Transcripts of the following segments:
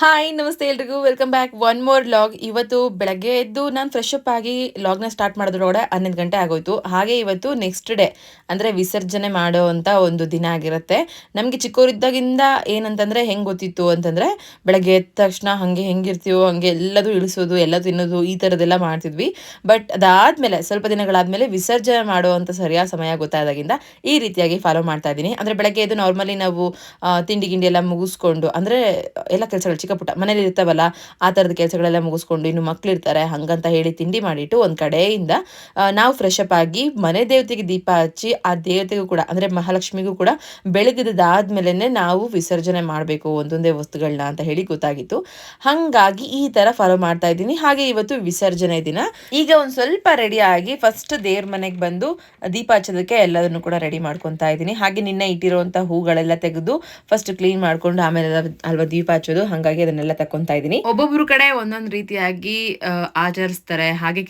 Hi ನಮಸ್ತೆ ಎಲ್ರಿಗೂ welcome back one more log. ಇವತ್ತು ಬೆಳಗ್ಗೆ ಎದ್ದು ನಾನು ಫ್ರೆಶ್ ಅಪ್ ಆಗಿ ಲಾಗ್ನ ಸ್ಟಾರ್ಟ್ ಮಾಡೋದ್ರೊಳಗಡೆ 11 ಗಂಟೆ ಆಗೋಯ್ತು. ಹಾಗೆ ಇವತ್ತು ನೆಕ್ಸ್ಟ್ ಡೇ ಅಂದರೆ ವಿಸರ್ಜನೆ ಮಾಡುವಂಥ ಒಂದು ದಿನ ಆಗಿರುತ್ತೆ. ನಮಗೆ ಚಿಕ್ಕವರಿದ್ದಾಗಿಂದ ಏನಂತಂದರೆ ಹೆಂಗೆ ಗೊತ್ತಿತ್ತು ಅಂತಂದರೆ ಬೆಳಗ್ಗೆ ಎದ್ದ ತಕ್ಷಣ ಹಾಗೆ ಹೆಂಗಿರ್ತೀವೋ ಹಂಗೆ ಎಲ್ಲದೂ ಇಳಿಸೋದು ಎಲ್ಲ ತಿನ್ನೋದು ಈ ಥರದ್ದೆಲ್ಲ ಮಾಡ್ತಿದ್ವಿ. ಬಟ್ ಅದಾದಮೇಲೆ ಸ್ವಲ್ಪ ದಿನಗಳಾದಮೇಲೆ ವಿಸರ್ಜನೆ ಮಾಡುವಂಥ ಸರಿಯಾದ ಸಮಯ ಗೊತ್ತಾದಾಗಿಂದ ಈ ರೀತಿಯಾಗಿ ಫಾಲೋ ಮಾಡ್ತಾ ಇದ್ದೀನಿ. ಅಂದರೆ ಬೆಳಗ್ಗೆ ಎದ್ದು ನಾರ್ಮಲಿ ನಾವು ತಿಂಡಿ ಗಿಂಡಿ ಎಲ್ಲ ಮುಗಿಸ್ಕೊಂಡು ಅಂದರೆ ಎಲ್ಲ ಕೆಲಸಗಳು ಚಿಕ್ಕ ಪುಟ್ಟ ಮನೇಲಿ ಇರ್ತಾವಲ್ಲ ಆ ಥರದ ಕೆಲಸಗಳೆಲ್ಲ ಮುಗಿಸ್ಕೊಂಡು ಇನ್ನು ಮಕ್ಳಿರ್ತಾರೆ ಹಂಗಂತ ಹೇಳಿ ತಿಂಡಿ ಮಾಡಿಟ್ಟು ಒಂದು ಕಡೆಯಿಂದ ನಾವು ಫ್ರೆಶ್ ಅಪ್ ಆಗಿ ಮನೆ ದೇವತೆಗೆ ದೀಪ ಹಚ್ಚಿ ಆ ದೇವತೆಗೂ ಕೂಡ ಅಂದರೆ ಮಹಾಲಕ್ಷ್ಮಿಗೂ ಕೂಡ ಬೆಳಗಿದಾದ್ಮೇಲೆ ನಾವು ವಿಸರ್ಜನೆ ಮಾಡಬೇಕು ಒಂದೊಂದೇ ವಸ್ತುಗಳನ್ನ ಅಂತ ಹೇಳಿ ಗೊತ್ತಾಗಿತ್ತು. ಹಾಗಾಗಿ ಈ ಥರ ಫಾಲೋ ಮಾಡ್ತಾ ಇದ್ದೀನಿ. ಹಾಗೆ ಇವತ್ತು ವಿಸರ್ಜನೆ ದಿನ. ಈಗ ಒಂದು ಸ್ವಲ್ಪ ರೆಡಿ ಆಗಿ ಫಸ್ಟ್ ದೇವ್ರ ಮನೆಗೆ ಬಂದು ದೀಪ ಹಚ್ಚೋದಕ್ಕೆ ಎಲ್ಲದನ್ನು ಕೂಡ ರೆಡಿ ಮಾಡ್ಕೊತಾ ಇದ್ದೀನಿ. ಹಾಗೆ ನಿನ್ನೆ ಇಟ್ಟಿರುವಂಥ ಹೂಗಳೆಲ್ಲ ತೆಗೆದು ಫಸ್ಟ್ ಕ್ಲೀನ್ ಮಾಡ್ಕೊಂಡು ಆಮೇಲೆ ಅಲ್ವಾ ದೀಪ ಹಚ್ಚೋದು, ಹಾಗಾಗಿ ಅದನ್ನೆಲ್ಲ ತಕೊಂತಾ ಇದ್ದೀನಿ. ಒಬ್ಬೊಬ್ರು ಕಡೆ ಒಂದೊಂದು ರೀತಿಯಾಗಿ ಆಚರಿಸ್ತಾರೆ. ಹಾಗೆ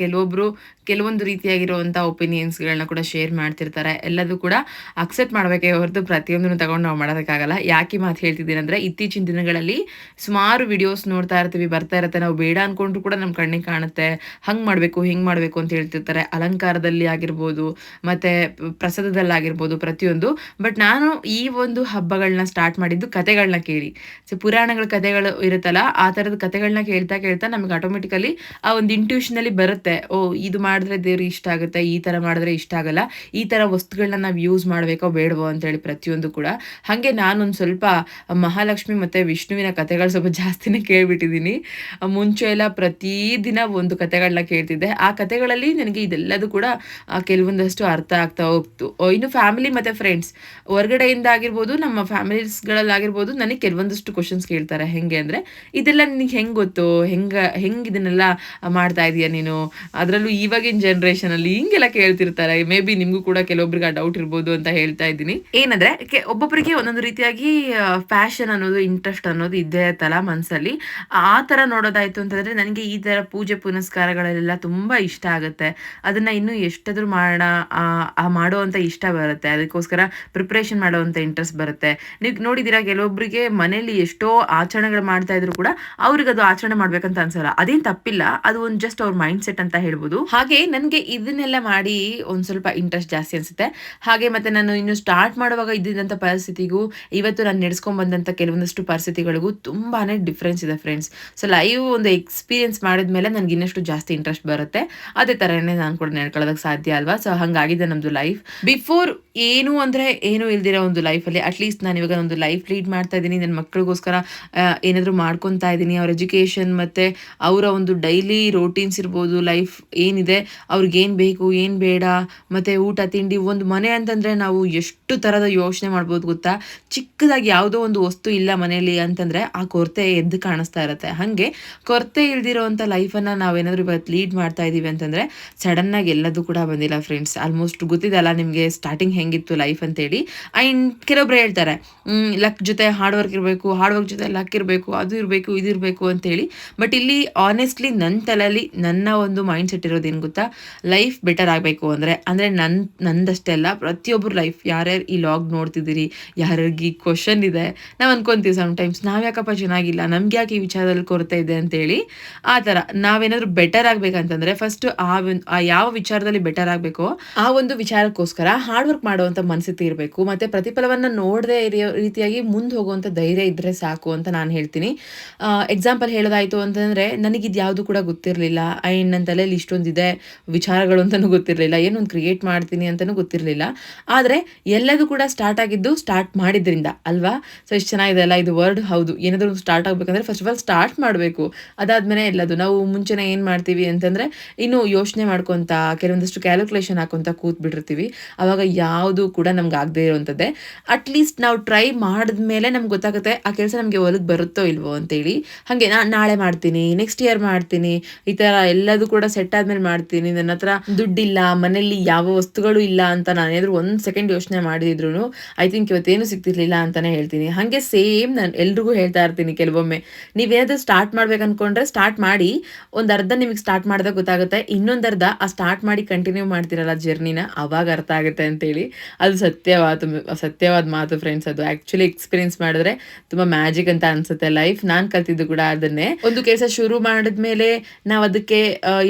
ಕೆಲವೊಂದು ರೀತಿಯಾಗಿರುವಂಥ ಒಪಿನಿಯನ್ಸ್ಗಳನ್ನ ಕೂಡ ಶೇರ್ ಮಾಡ್ತಿರ್ತಾರೆ. ಎಲ್ಲದೂ ಕೂಡ ಅಕ್ಸೆಪ್ಟ್ ಮಾಡಬೇಕೇ ಹೊರತು ಪ್ರತಿಯೊಂದನ್ನು ತಗೊಂಡು ನಾವು ಮಾಡೋದಕ್ಕಾಗಲ್ಲ. ಯಾಕೆ ಮಾತು ಹೇಳ್ತಿದ್ದೀನಿ ಅಂದರೆ ಇತ್ತೀಚಿನ ದಿನಗಳಲ್ಲಿ ಸುಮಾರು ವಿಡಿಯೋಸ್ ನೋಡ್ತಾ ಇರ್ತೀವಿ, ಬರ್ತಾ ಇರುತ್ತೆ. ನಾವು ಬೇಡ ಅಂದ್ಕೊಂಡ್ರು ಕೂಡ ನಮ್ಮ ಕಣ್ಣಿಗೆ ಕಾಣುತ್ತೆ. ಹಂಗೆ ಮಾಡಬೇಕು ಹಿಂಗೆ ಮಾಡಬೇಕು ಅಂತ ಹೇಳ್ತಿರ್ತಾರೆ. ಅಲಂಕಾರದಲ್ಲಿ ಆಗಿರ್ಬೋದು ಮತ್ತು ಪ್ರಸಾದದಲ್ಲಾಗಿರ್ಬೋದು ಪ್ರತಿಯೊಂದು. ಬಟ್ ನಾನು ಈ ಒಂದು ಹಬ್ಬಗಳನ್ನ ಸ್ಟಾರ್ಟ್ ಮಾಡಿದ್ದು ಕತೆಗಳನ್ನ ಕೇಳಿ. ಸೊ ಪುರಾಣಗಳ ಕತೆಗಳು ಇರುತ್ತಲ್ಲ ಆ ಥರದ ಕತೆಗಳನ್ನ ಕೇಳ್ತಾ ಕೇಳ್ತಾ ನಮಗೆ ಆಟೋಮೆಟಿಕಲಿ ಆ ಒಂದು ಇಂಟ್ಯೂಷನಲ್ಲಿ ಬರುತ್ತೆ. ಓ ಇದು ಮಾಡಿದ್ರೆ ದೇವ್ರಿಗೆ ಇಷ್ಟ ಆಗುತ್ತೆ, ಈ ಥರ ಮಾಡಿದ್ರೆ ಇಷ್ಟ ಆಗಲ್ಲ, ಈ ಥರ ವಸ್ತುಗಳನ್ನ ನಾವು ಯೂಸ್ ಮಾಡಬೇಕೋ ಬೇಡವೋ ಅಂತೇಳಿ ಪ್ರತಿಯೊಂದು ಕೂಡ. ಹಾಗೆ ನಾನೊಂದು ಸ್ವಲ್ಪ ಮಹಾಲಕ್ಷ್ಮಿ ಮತ್ತು ವಿಷ್ಣುವಿನ ಕತೆಗಳು ಸ್ವಲ್ಪ ಜಾಸ್ತಿನೇ ಕೇಳಿಬಿಟ್ಟಿದ್ದೀನಿ. ಮುಂಚೆ ಎಲ್ಲ ಪ್ರತಿದಿನ ಒಂದು ಕತೆಗಳನ್ನ ಕೇಳ್ತಿದ್ದೆ. ಆ ಕತೆಗಳಲ್ಲಿ ನನಗೆ ಇದೆಲ್ಲದೂ ಕೂಡ ಕೆಲವೊಂದಷ್ಟು ಅರ್ಥ ಆಗ್ತಾ ಹೋಗ್ತು. ಇನ್ನು ಫ್ಯಾಮಿಲಿ ಮತ್ತು ಫ್ರೆಂಡ್ಸ್ ಹೊರಗಡೆಯಿಂದ ಆಗಿರ್ಬೋದು, ನಮ್ಮ ಫ್ಯಾಮಿಲೀಸ್ಗಳಲ್ಲಾಗಿರ್ಬೋದು ನನಗೆ ಕೆಲವೊಂದಷ್ಟು ಕ್ವಶನ್ಸ್ ಕೇಳ್ತಾರೆ. ಹೆಂಗೆ ಅಂದರೆ ಇದೆಲ್ಲ ನಿನಗೆ ಹೆಂಗೆ ಗೊತ್ತು, ಹೆಂಗೆ ಇದನ್ನೆಲ್ಲ ಮಾಡ್ತಾ ಇದೀಯ ನೀನು, ಅದರಲ್ಲೂ ಇವಾಗಿನ ಜನ್ರೇಷನಲ್ಲಿ ಹಿಂಗೆಲ್ಲ ಕೇಳ್ತಿರ್ತಾರೆ. ಮೇ ಬಿ ನಿಮಗೂ ಕೂಡ ಕೆಲವೊಬ್ರಿಗೆ ಆ ಡೌಟ್ ಇರ್ಬೋದು ಅಂತ ಹೇಳ್ತಾ ಇದ್ದೀನಿ. ಏನಂದರೆ ಒಬ್ಬೊಬ್ಬರಿಗೆ ಒಂದೊಂದು ರೀತಿಯಾಗಿ ಫ್ಯಾಷನ್ ಅನ್ನೋದು ಇಂಟ್ರೆಸ್ಟ್ ಅನ್ನೋದು ಇದ್ದೇ ಇರುತ್ತಲ್ಲ ಮನಸ್ಸಲ್ಲಿ. ಆ ಥರ ನೋಡೋದಾಯಿತು ಅಂತಂದರೆ ನನಗೆ ಈ ಥರ ಪೂಜೆ ಪುನಸ್ಕಾರಗಳೆಲ್ಲ ತುಂಬ ಇಷ್ಟ ಆಗುತ್ತೆ. ಅದನ್ನು ಇನ್ನೂ ಎಷ್ಟಾದರೂ ಮಾಡೋಣ ಮಾಡುವಂಥ ಇಷ್ಟ ಬರುತ್ತೆ. ಅದಕ್ಕೋಸ್ಕರ ಪ್ರಿಪ್ರೇಷನ್ ಮಾಡುವಂಥ ಇಂಟ್ರೆಸ್ಟ್ ಬರುತ್ತೆ. ನೀವು ನೋಡಿದ್ದೀರಾ ಕೆಲವೊಬ್ಬರಿಗೆ ಮನೇಲಿ ಎಷ್ಟೋ ಆಚರಣೆಗಳು ಮಾಡ್ತಾ ಇದ್ರು ಕೂಡ ಅವ್ರಿಗೆ ಅದು ಆಚರಣೆ ಮಾಡ್ಬೇಕಂತ ಅನ್ಸಲ್ಲ. ಅದೇನು ತಪ್ಪಿಲ್ಲ, ಅದು ಒಂದು ಜಸ್ಟ್ ಅವ್ರ ಮೈಂಡ್ ಸೆಟ್ ಅಂತ ಹೇಳ್ಬೋದು. ಹಾಗೆ ನನಗೆ ಇದನ್ನೆಲ್ಲ ಮಾಡಿ ಒಂದು ಸ್ವಲ್ಪ ಇಂಟ್ರೆಸ್ಟ್ ಜಾಸ್ತಿ ಅನಿಸುತ್ತೆ. ಹಾಗೆ ಮತ್ತೆ ನಾನು ಇನ್ನು ಸ್ಟಾರ್ಟ್ ಮಾಡುವಾಗ ಇದ್ದಿದ್ದಂಥ ಪರಿಸ್ಥಿತಿಗೂ ಇವತ್ತು ನಾನು ನಡೆಸ್ಕೊಂಡ್ ಬಂದಂಥ ಕೆಲವೊಂದಷ್ಟು ಪರಿಸ್ಥಿತಿಗಳಿಗೂ ತುಂಬಾನೇ ಡಿಫ್ರೆನ್ಸ್ ಇದೆ ಫ್ರೆಂಡ್ಸ್. ಸೊ ಲೈವ್ ಒಂದು ಎಕ್ಸ್ಪೀರಿಯನ್ಸ್ ಮಾಡಿದ್ಮೇಲೆ ನನಗೆ ಇನ್ನಷ್ಟು ಜಾಸ್ತಿ ಇಂಟ್ರೆಸ್ಟ್ ಬರುತ್ತೆ. ಅದೇ ಥರನೇ ನಾನು ಕೂಡ ನಡ್ಕೊಳ್ಳೋದಕ್ಕೆ ಸಾಧ್ಯ ಅಲ್ವಾ. ಸೊ ಹಂಗಾಗಿದೆ ನಮ್ಮದು ಲೈಫ್. ಬಿಫೋರ್ ಏನು ಅಂದರೆ ಏನು ಇಲ್ದಿರೋ ಒಂದು ಲೈಫಲ್ಲಿ ಅಟ್ಲೀಸ್ಟ್ ನಾನು ಇವಾಗ ಒಂದು ಲೈಫ್ ಲೀಡ್ ಮಾಡ್ತಾ ಇದ್ದೀನಿ. ನನ್ನ ಮಕ್ಕಳಿಗೋಸ್ಕರ ಏನಾದರೂ ಮಾಡ್ಕೊತಾ ಇದ್ದೀನಿ. ಅವ್ರ ಎಜುಕೇಷನ್ ಮತ್ತು ಅವರ ಒಂದು ಡೈಲಿ ರೋಟೀನ್ಸ್ ಇರ್ಬೋದು, ಲೈಫ್ ಏನಿದೆ, ಅವ್ರಿಗೇನು ಬೇಕು ಏನು ಬೇಡ, ಮತ್ತು ಊಟ ತಿಂಡಿ. ಒಂದು ಮನೆ ಅಂತಂದರೆ ನಾವು ಎಷ್ಟು ಥರದ ಯೋಚನೆ ಮಾಡ್ಬೋದು ಗೊತ್ತಾ. ಚಿಕ್ಕದಾಗಿ ಯಾವುದೋ ಒಂದು ವಸ್ತು ಇಲ್ಲ ಮನೆಯಲ್ಲಿ ಅಂತಂದರೆ ಆ ಕೊರತೆ ಎದ್ದು ಕಾಣಿಸ್ತಾ ಇರುತ್ತೆ. ಹಾಗೆ ಕೊರತೆ ಇಲ್ದಿರೋವಂಥ ಲೈಫನ್ನು ನಾವೇನಾದರೂ ಇವತ್ತು ಲೀಡ್ ಮಾಡ್ತಾ ಇದ್ದೀವಿ ಅಂತಂದರೆ ಸಡನ್ನಾಗಿ ಎಲ್ಲದೂ ಕೂಡ ಬಂದಿಲ್ಲ ಫ್ರೆಂಡ್ಸ್. ಆಲ್ಮೋಸ್ಟ್ ಗೊತ್ತಿದೆ ಅಲ್ಲ ನಿಮಗೆ ಸ್ಟಾರ್ಟಿಂಗ್ ಹೆಂಗಿತ್ತು ಲೈಫ್ ಅಂತೇಳಿ. ಆ್ಯಂಡ್ ಕೆಲವೊಬ್ರು ಹೇಳ್ತಾರೆ ಲಕ್ ಜೊತೆ ಹಾರ್ಡ್ ವರ್ಕ್ ಇರಬೇಕು, ಹಾರ್ಡ್ ವರ್ಕ್ ಜೊತೆ ಲಕ್ ಇರಬೇಕು, ಅದು ಇರಬೇಕು ಇದು ಇರಬೇಕು ಅಂತೇಳಿ. ಬಟ್ ಇಲ್ಲಿ ಆನೆಸ್ಟ್ಲಿ ನನ್ನ ತಲೆಯಲ್ಲಿ ನನ್ನ ಒಂದು ಮೈಂಡ್ ಸೆಟ್ ಇರೋದೇನು ಗೊತ್ತಾ, ಲೈಫ್ ಬೆಟರ್ ಆಗಬೇಕು ಅಂದರೆ ನಂದಷ್ಟೇ ಅಲ್ಲ ಪ್ರತಿಯೊಬ್ಬರು ಲೈಫ್. ಯಾರ್ಯಾರು ಈ ಲಾಗ್ ನೋಡ್ತಿದ್ದೀರಿ, ಯಾರಿಗೆ ಈ ಕ್ವಶನ್ ಇದೆ, ನಾವು ಅನ್ಕೊತೀವಿ ಸಮ್ಟೈಮ್ಸ್ ನಾವು ಯಾಕಪ್ಪ ಚೆನ್ನಾಗಿಲ್ಲ, ನಮ್ಗೆ ಯಾಕೆ ಈ ವಿಚಾರದಲ್ಲಿ ಕೊರತೆ ಇದೆ ಅಂತೇಳಿ. ಆ ಥರ ನಾವೇನಾದರೂ ಬೆಟರ್ ಆಗಬೇಕಂತಂದರೆ ಫಸ್ಟ್ ಆ ಯಾವ ವಿಚಾರದಲ್ಲಿ ಬೆಟರ್ ಆಗಬೇಕೋ ಆ ಒಂದು ವಿಚಾರಕ್ಕೋಸ್ಕರ ಹಾರ್ಡ್ ವರ್ಕ್ ಮಾಡುವಂಥ ಮನಸ್ಥಿತಿ ಇರಬೇಕು. ಮತ್ತು ಪ್ರತಿಫಲವನ್ನು ನೋಡದೆ ಇರೋ ರೀತಿಯಾಗಿ ಮುಂದೆ ಹೋಗುವಂಥ ಧೈರ್ಯ ಇದ್ದರೆ ಸಾಕು ಅಂತ ನಾನು ಹೇಳ್ತೀನಿ. ಎಕ್ಸಾಂಪಲ್ ಹೇಳೋದಾಯಿತು ಅಂತಂದರೆ ನನಗಿದು ಯಾವುದು ಕೂಡ ಗೊತ್ತಿರಲಿಲ್ಲ. ಆ್ಯಂಡ್ ನನ್ನ ತಲೆಯಲ್ಲಿ ಇಷ್ಟೊಂದಿದೆ ವಿಚಾರಗಳು ಅಂತಲೂ ಗೊತ್ತಿರಲಿಲ್ಲ, ಏನೊಂದು ಕ್ರಿಯೇಟ್ ಮಾಡ್ತೀನಿ ಅಂತಲೂ ಗೊತ್ತಿರಲಿಲ್ಲ. ಆದರೆ ಎಲ್ಲದೂ ಕೂಡ ಸ್ಟಾರ್ಟ್ ಮಾಡಿದ್ರಿಂದ ಅಲ್ವಾ. ಸೊ ಇಷ್ಟು ಚೆನ್ನಾಗಿದೆ ಅಲ್ಲ ಇದು ವರ್ಡ್. ಹೌದು, ಏನಾದರೂ ಸ್ಟಾರ್ಟ್ ಆಗಬೇಕಂದ್ರೆ ಫಸ್ಟ್ ಆಫ್ ಆಲ್ ಸ್ಟಾರ್ಟ್ ಮಾಡಬೇಕು. ಅದಾದಮೇಲೆ ಎಲ್ಲದು ನಾವು ಮುಂಚೆನೇ ಏನು ಮಾಡ್ತೀವಿ ಅಂತಂದರೆ ಇನ್ನು ಯೋಚನೆ ಮಾಡ್ಕೊತ ಕೆಲವೊಂದಷ್ಟು ಕ್ಯಾಲ್ಕುಲೇಷನ್ ಹಾಕೊತ ಕೂತ್ಬಿಟ್ಟಿರ್ತೀವಿ. ಆವಾಗ ಯಾವುದು ಕೂಡ ನಮ್ಗೆ ಆಗದೆ ಇರೋವಂಥದ್ದೇ. ಅಟ್ಲೀಸ್ಟ್ ನಾವು ಟ್ರೈ ಮಾಡಿದ್ಮೇಲೆ ನಮ್ಗೆ ಗೊತ್ತಾಗುತ್ತೆ ಆ ಕೆಲಸ ನಮಗೆ ಒಳಗೆ ಬರುತ್ತೋ ಇಲ್ವೋ ಅಂತೇಳಿ. ಹಾಗೆ ನಾಳೆ ಮಾಡ್ತೀನಿ, ನೆಕ್ಸ್ಟ್ ಇಯರ್ ಮಾಡ್ತೀನಿ, ಈ ಥರ ಎಲ್ಲದೂ ಕೂಡ ಸೆಟ್ ಆದಮೇಲೆ ಮಾಡ್ತೀನಿ. ನನ್ನ ಹತ್ರ ದುಡ್ಡಿಲ್ಲ, ಮನೇಲಿ ಯಾವ ವಸ್ತುಗಳು ಇಲ್ಲ ಅಂತ ನಾನೇನಾದರೂ ಒಂದು ಸೆಕೆಂಡ್ ಯೋಚನೆ ಮಾಡಿದ್ರು ಐ ಥಿಂಕ್ ಇವತ್ತೇನು ಸಿಗ್ತಿರ್ಲಿಲ್ಲ ಅಂತಲೇ ಹೇಳ್ತೀನಿ. ಹಾಗೆ ಸೇಮ್ ನಾನು ಎಲ್ರಿಗೂ ಹೇಳ್ತಾ ಇರ್ತೀನಿ ಕೆಲವೊಮ್ಮೆ, ನೀವೇನಾದರೂ ಸ್ಟಾರ್ಟ್ ಮಾಡ್ಬೇಕು ಅಂದ್ಕೊಂಡ್ರೆ ಸ್ಟಾರ್ಟ್ ಮಾಡಿ. ಒಂದು ಅರ್ಧ ನಿಮಗೆ ಸ್ಟಾರ್ಟ್ ಮಾಡಿದಾಗ ಗೊತ್ತಾಗುತ್ತೆ, ಇನ್ನೊಂದು ಅರ್ಧ ಆ ಸ್ಟಾರ್ಟ್ ಮಾಡಿ ಕಂಟಿನ್ಯೂ ಮಾಡ್ತಿರಲ್ಲ ಜರ್ನಿನ, ಅವಾಗ ಅರ್ಥ ಆಗುತ್ತೆ ಅಂತೇಳಿ. ಅದು ಸತ್ಯವಾದ ಮಾತು ಫ್ರೆಂಡ್ಸ್. ಅದು ಆ್ಯಕ್ಚುಲಿ ಎಕ್ಸ್ಪೀರಿಯನ್ಸ್ ಮಾಡಿದ್ರೆ ತುಂಬ ಮ್ಯಾಜಿಕ್ ಅಂತ ಅನಿಸುತ್ತೆ ಲೈಫ್. ನಾನು ಕಲ್ತಿದ್ದು ಕೂಡ ಅದನ್ನೇ. ಒಂದು ಕೆಲಸ ಶುರು ಮಾಡಿದ್ಮೇಲೆ ನಾವು ಅದಕ್ಕೆ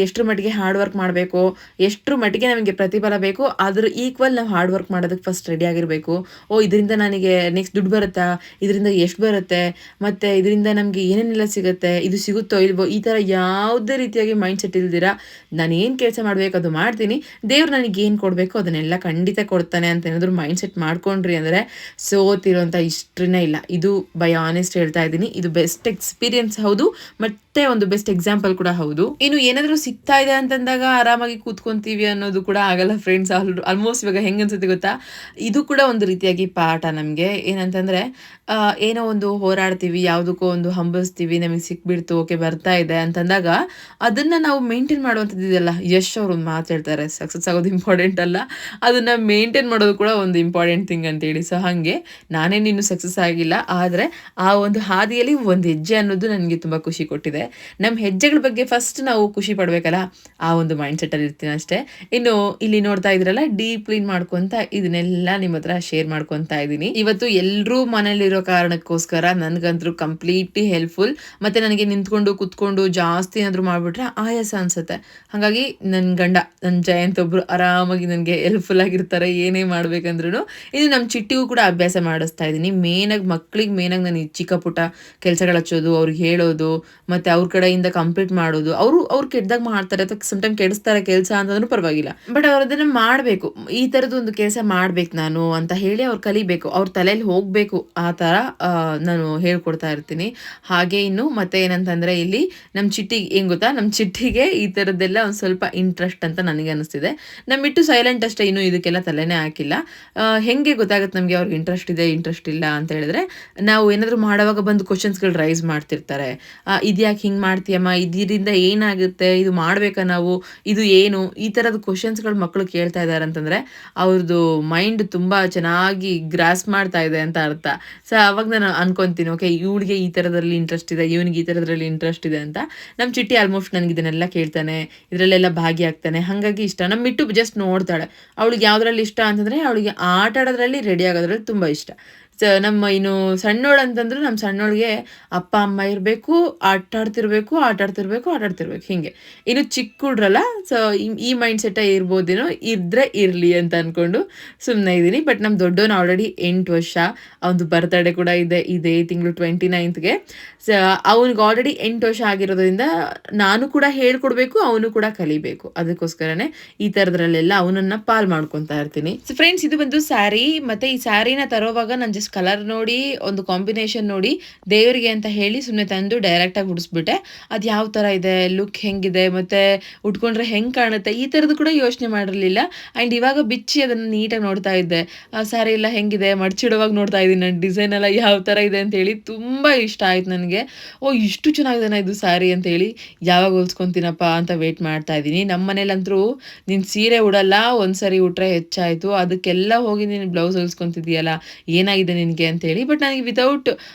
ಎಷ್ಟರ ಮಟ್ಟಿಗೆ ಹಾರ್ಡ್ ವರ್ಕ್ ಮಾಡಬೇಕು, ಎಷ್ಟರ ಮಟ್ಟಿಗೆ ನಮಗೆ ಪ್ರತಿಫಲ ಬೇಕು, ಅದ್ರ ಈಕ್ವಲ್ ನಾವು ಹಾರ್ಡ್ ವರ್ಕ್ ಮಾಡೋದಕ್ಕೆ ಫಸ್ಟ್ ರೆಡಿ ಆಗಿರಬೇಕು. ಇದರಿಂದ ನನಗೆ ನೆಕ್ಸ್ಟ್ ದುಡ್ಡು ಬರುತ್ತಾ, ಇದರಿಂದ ಎಷ್ಟು ಬರುತ್ತೆ, ಮತ್ತು ಇದರಿಂದ ನಮಗೆ ಏನೇನೆಲ್ಲ ಸಿಗುತ್ತೆ, ಇದು ಸಿಗುತ್ತೋ ಇಲ್ವೋ, ಈ ಥರ ಯಾವುದೇ ರೀತಿಯಾಗಿ ಮೈಂಡ್ ಸೆಟ್ ಇಲ್ದಿರ ನಾನು ಏನು ಕೆಲಸ ಮಾಡಬೇಕು ಅದು ಮಾಡ್ತೀನಿ, ದೇವ್ರು ನನಗೆ ಏನು ಕೊಡಬೇಕು ಅದನ್ನೆಲ್ಲ ಖಂಡಿತ ಕೊಡ್ತಾನೆ ಅಂತ ಏನಾದರೂ ಮೈಂಡ್ ಸೆಟ್ ಮಾಡ್ಕೊಂಡ್ರಿ ಅಂದರೆ ಸೋತಿರೋಂಥ ಇಷ್ಟನೇ ಇಲ್ಲ. ಇದು ಬೈ ಆನೆಸ್ಟ್ ಹೇಳ್ತಾ ಇದ್ದೀನಿ. ಇದು ಬೆಸ್ಟ್ ಎಕ್ಸ್ಪೀರಿಯನ್ಸ್ ಹೌದು, ಮತ್ತೆ ಒಂದು ಬೆಸ್ಟ್ ಎಕ್ಸಾಂಪಲ್ ಕೂಡ ಹೌದು. ಇನ್ನು ಏನಾದರೂ ಸಿಗ್ತಾ ಇದೆ ಅಂತಂದಾಗ ಆರಾಮಾಗಿ ಕೂತ್ಕೊಂತೀವಿ ಅನ್ನೋದು ಕೂಡ ಆಗಲ್ಲ ಫ್ರೆಂಡ್ಸ್. ಆಲ್ಮೋಸ್ಟ್ ಇವಾಗ ಹೆಂಗೆ ಅನ್ಸುತ್ತೆ ಗೊತ್ತಾ, ಇದು ಕೂಡ ಒಂದು ರೀತಿಯಾಗಿ ಪಾಠ ನಮಗೆ. ಏನಂತಂದರೆ ಏನೋ ಒಂದು ಹೋರಾಡ್ತೀವಿ, ಯಾವುದಕ್ಕೋ ಒಂದು ಹಂಬಲಿಸ್ತೀವಿ, ನಮಗೆ ಸಿಕ್ಬಿಡ್ತು, ಓಕೆ ಬರ್ತಾ ಇದೆ ಅಂತಂದಾಗ ಅದನ್ನು ನಾವು ಮೇಂಟೈನ್ ಮಾಡುವಂಥದ್ದು ಇದೆಯಲ್ಲ. ಯಶ್ ಅವರು ಒಂದು ಮಾತು ಹೇಳ್ತಾರೆ, ಸಕ್ಸಸ್ ಆಗೋದು ಇಂಪಾರ್ಟೆಂಟ್ ಅಲ್ಲ, ಅದನ್ನು ಮೇಂಟೈನ್ ಮಾಡೋದು ಕೂಡ ಒಂದು ಇಂಪಾರ್ಟೆಂಟ್ ಥಿಂಗ್ ಅಂತೇಳಿ. ಸೊ ಹಾಗೆ ನಾನೇನು ಇನ್ನೂ ಸಕ್ಸಸ್ ಆಗಿಲ್ಲ, ಆದರೆ ಆ ಒಂದು ಹಾದಿಯಲ್ಲಿ ಒಂದು ಹೆಜ್ಜೆ ಅನ್ನೋದು ನನಗೆ ತುಂಬ ಖುಷಿ ಕೊಟ್ಟಿದೆ. ನಮ್ಮ ಹೆಜ್ಜೆಗಳ ಬಗ್ಗೆ ಫಸ್ಟ್ ನಾವು ಖುಷಿ ಪಡಬೇಕಲ್ಲ, ಆ ಒಂದು ಮೈಂಡ್ ಸೆಟ್ಟಲ್ಲಿ ಇರ್ತೀನಿ ಅಷ್ಟೇ. ಇನ್ನು ಇಲ್ಲಿ ನೋಡ್ತಾ ಇದ್ರಲ್ಲ, ಡೀಪ್ ಕ್ಲೀನ್ ಮಾಡ್ಕೊತ ಇದನ್ನೆಲ್ಲ ನಿಮ್ಮ ಹತ್ರ ಶೇರ್ ಮಾಡ್ಕೊತಾ ಇದ್ದೀನಿ. ಇವತ್ತು ಎಲ್ಲರೂ ಮನೇಲಿರೋ ಕಾರಣಕ್ಕೋಸ್ಕರ ನನಗಂತೂ ಕಂಪ್ಲೀಟ್ಲಿ ಹೆಲ್ಪ್ಫುಲ್. ಮತ್ತು ನನಗೆ ನಿಂತ್ಕೊಂಡು ಕುತ್ಕೊಂಡು ಜಾಸ್ತಿ ಏನಾದರೂ ಮಾಡಿಬಿಟ್ರೆ ಆಯಾಸ ಅನಿಸುತ್ತೆ. ಹಾಗಾಗಿ ನನ್ನ ಗಂಡ, ನನ್ನ ಜಯಂತ್ ಒಬ್ಬರು ಆರಾಮಾಗಿ ನನಗೆ ಹೆಲ್ಪ್ಫುಲ್ ಆಗಿರ್ತಾರೆ ಏನೇ ಮಾಡ್ಬೇಕಂದ್ರೂ. ಇದು ನಮ್ಮ ಚಿಟ್ಟಿಗೂ ಕೂಡ ಅಭ್ಯಾಸ ಮಾಡಿಸ್ತಾ ಇದ್ದೀನಿ. ಮಕ್ಕಳಿಗೆ ಮೇನಾಗಿ ನಾನು ಈ ಚಿಕ್ಕ ಪುಟ್ಟ ಕೆಲಸಗಳು ಹಚ್ಚೋದು, ಅವ್ರಿಗೆ ಹೇಳೋದು, ಮತ್ತು ಅವ್ರ ಕಡೆಯಿಂದ ಕಂಪ್ಲೀಟ್ ಮಾಡೋದು. ಅವ್ರು ಕೆಟ್ಟದಾಗ ಮಾಡ್ತಾರೆ ಅಥವಾ ಸಮ್ಟೈಮ್ ಕೆಡಿಸ್ತಾರೆ ಕೆಲಸ ಅಂತಂದ್ರೂ ಪರವಾಗಿಲ್ಲ, ಬಟ್ ಅವ್ರು ಅದನ್ನು ಮಾಡಬೇಕು. ಈ ಥರದ್ದು ಒಂದು ಕೆಲಸ ಮಾಡ್ಬೇಕು ನಾನು ಅಂತ ಹೇಳಿ ಅವ್ರು ಕಲಿಬೇಕು, ಅವ್ರ ತಲೆಯಲ್ಲಿ ಹೋಗಬೇಕು. ಆ ಥರ ನಾನು ಹೇಳ್ಕೊಡ್ತಾ ಇರ್ತೀನಿ. ಹಾಗೆ ಇನ್ನು ಮತ್ತೆ ಏನಂತಂದರೆ, ಇಲ್ಲಿ ನಮ್ಮ ಚಿಟ್ಟಿಗೆ ಏನು ಗೊತ್ತಾ, ನಮ್ಮ ಚಿಟ್ಟಿಗೆ ಈ ಥರದ್ದೆಲ್ಲ ಒಂದು ಸ್ವಲ್ಪ ಇಂಟ್ರೆಸ್ಟ್ ಅಂತ ನನಗೆ ಅನಿಸ್ತಿದೆ. ನಮ್ಮ ಬಿಟ್ಟು ಸೈಲೆಂಟ್ ಅಷ್ಟೇ, ಇನ್ನೂ ಇದಕ್ಕೆಲ್ಲ ತಲೆನೇ ಹಾಕಿಲ್ಲ. ಹೆಂಗೆ ಗೊತ್ತಾಗುತ್ತೆ ನಮಗೆ ಅವ್ರಿಗೆ ಇಂಟ್ರೆಸ್ಟ್ ಇದೆ ಇಂಟ್ರೆಸ್ಟ್ ಇಲ್ಲ ಅಂತ ಹೇಳಿದ್ರೆ, ನಾವು ಏನಾದರೂ ಮಾಡೋವಾಗ ಬಂದು ಕ್ವಶನ್ಸ್ಗಳು ರೈಸ್ ಮಾಡ್ತಿರ್ತಾರೆ. ಇದ್ಯಾಕೆ ಹಿಂಗೆ ಮಾಡ್ತೀಯಮ್ಮ, ಇದರಿಂದ ಏನಾಗುತ್ತೆ, ಇದು ಮಾಡಬೇಕಾ ನಾವು, ಇದು ಏನು, ಈ ಥರದ ಕ್ವಶನ್ಸ್ಗಳು ಮಕ್ಕಳು ಕೇಳ್ತಾ ಇದ್ದಾರೆ ಅಂತಂದರೆ ಅವ್ರದ್ದು ಮೈಂಡ್ ತುಂಬ ಚೆನ್ನಾಗಿ ಗ್ರಾಸ್ ಮಾಡ್ತಾ ಇದೆ ಅಂತ ಅರ್ಥ. ಸೊ ಅವಾಗ ನಾನು ಅನ್ಕೊತೀನಿ, ಓಕೆ ಇವಳಿಗೆ ಈ ಥರದ್ರಲ್ಲಿ ಇಂಟ್ರೆಸ್ಟ್ ಇದೆ, ಇವನಿಗೆ ಈ ಥರದ್ರಲ್ಲಿ ಇಂಟ್ರೆಸ್ಟ್ ಇದೆ ಅಂತ. ನಮ್ಮ ಚಿಟ್ಟಿ ಆಲ್ಮೋಸ್ಟ್ ನನಗೆ ಇದನ್ನೆಲ್ಲ ಕೇಳ್ತಾನೆ, ಇದರಲ್ಲೆಲ್ಲ ಭಾಗಿಯಾಗ್ತಾನೆ. ಹಾಗಾಗಿ ಇಷ್ಟ. ನಮ್ಮ ಬಿಟ್ಟು ಜಸ್ಟ್ ನೋಡ್ತಾಳೆ. ಅವಳಿಗೆ ಯಾವುದ್ರಲ್ಲಿ ಇಷ್ಟ ಅಂತಂದರೆ, ಅವಳಿಗೆ ಆಟ ಆಡೋದ್ರಲ್ಲಿ ರೆಡಿ ಆಗೋದ್ರಲ್ಲಿ ತುಂಬ ಇಷ್ಟ. ನಮ್ಮ ಇನ್ನು ಸಣ್ಣೋಳು ಅಂತಂದ್ರೆ, ನಮ್ಮ ಸಣ್ಣೋಳಿಗೆ ಅಪ್ಪ ಅಮ್ಮ ಇರಬೇಕು, ಆಟಾಡ್ತಿರ್ಬೇಕು ಹೀಗೆ. ಇನ್ನು ಚಿಕ್ಕ ಹುಡ್ರಲ್ಲ, ಸೊ ಈ ಮೈಂಡ್ ಸೆಟ್ಟೇ ಇರ್ಬೋದೇನೋ, ಇದ್ದರೆ ಇರಲಿ ಅಂತ ಅಂದ್ಕೊಂಡು ಸುಮ್ಮನೆ ಇದ್ದೀನಿ. ಬಟ್ ನಮ್ಮ ದೊಡ್ಡವನು ಆಲ್ರೆಡಿ 8 ವರ್ಷ, ಅವನದು ಬರ್ತಡೇ ಕೂಡ ಇದೆ ಇದೇ ತಿಂಗಳು 29ಗೆ. ಸೊ ಅವ್ನಿಗೆ ಆಲ್ರೆಡಿ 8 ವರ್ಷ ಆಗಿರೋದ್ರಿಂದ ನಾನು ಕೂಡ ಹೇಳ್ಕೊಡ್ಬೇಕು, ಅವನು ಕೂಡ ಕಲಿಬೇಕು. ಅದಕ್ಕೋಸ್ಕರನೇ ಈ ಥರದ್ರಲ್ಲೆಲ್ಲ ಅವನನ್ನು ಪಾಲ್ ಮಾಡ್ಕೊತಾ ಇರ್ತೀನಿ. ಸೊ ಫ್ರೆಂಡ್ಸ್, ಇದು ಬಂದು ಸ್ಯಾರಿ. ಮತ್ತು ಈ ಸ್ಯಾರಿನ ತರೋವಾಗ ನಾನು ಜಸ್ಟ್ ಕಲರ್ ನೋಡಿ, ಒಂದು ಕಾಂಬಿನೇಷನ್ ನೋಡಿ, ದೇವರಿಗೆ ಅಂತ ಹೇಳಿ ಸುಮ್ಮನೆ ತಂದು ಡೈರೆಕ್ಟಾಗಿ ಉಡಿಸ್ಬಿಟ್ಟೆ. ಅದು ಯಾವ ಥರ ಇದೆ, ಲುಕ್ ಹೆಂಗಿದೆ, ಮತ್ತು ಉಟ್ಕೊಂಡ್ರೆ ಹೆಂಗೆ ಕಾಣುತ್ತೆ, ಈ ಥರದ್ದು ಕೂಡ ಯೋಚನೆ ಮಾಡಿರಲಿಲ್ಲ. ಆ್ಯಂಡ್ ಇವಾಗ ಬಿಚ್ಚಿ ಅದನ್ನು ನೀಟಾಗಿ ನೋಡ್ತಾ ಇದ್ದೆ. ಸ್ಯಾರಿ ಎಲ್ಲ ಹೆಂಗಿದೆ, ಮಡ್ಚಿಡುವಾಗ ನೋಡ್ತಾ ಇದ್ದೀನಿ ನಾನು ಡಿಸೈನ್ ಎಲ್ಲ ಯಾವ ಥರ ಇದೆ ಅಂತೇಳಿ. ತುಂಬ ಇಷ್ಟ ಆಯ್ತು ನನಗೆ. ಇಷ್ಟು ಚೆನ್ನಾಗಿದೆ ಇದು ಸ್ಯಾರಿ ಅಂತೇಳಿ, ಯಾವಾಗ ಹೊಲ್ಸ್ಕೊತೀನಪ್ಪ ಅಂತ ವೆಯ್ಟ್ ಮಾಡ್ತಾ ಇದ್ದೀನಿ. ನಮ್ಮ ಮನೇಲಂತರೂ ನೀನು ಸೀರೆ ಉಡಲ್ಲ, ಒಂದು ಸರಿ ಉಟ್ರೆ ಹೆಚ್ಚಾಯಿತು, ಅದಕ್ಕೆಲ್ಲ ಹೋಗಿ ನೀನು ಬ್ಲೌಸ್ ಹೊಲ್ಸ್ಕೊತಿದ್ದೀಯಲ್ಲ, ಏನಾಗಿದೆ ನಿನಗೆ ಅಂತೇಳಿ. ಬಟ್ ನನಗೆ ವಿತೌಟ್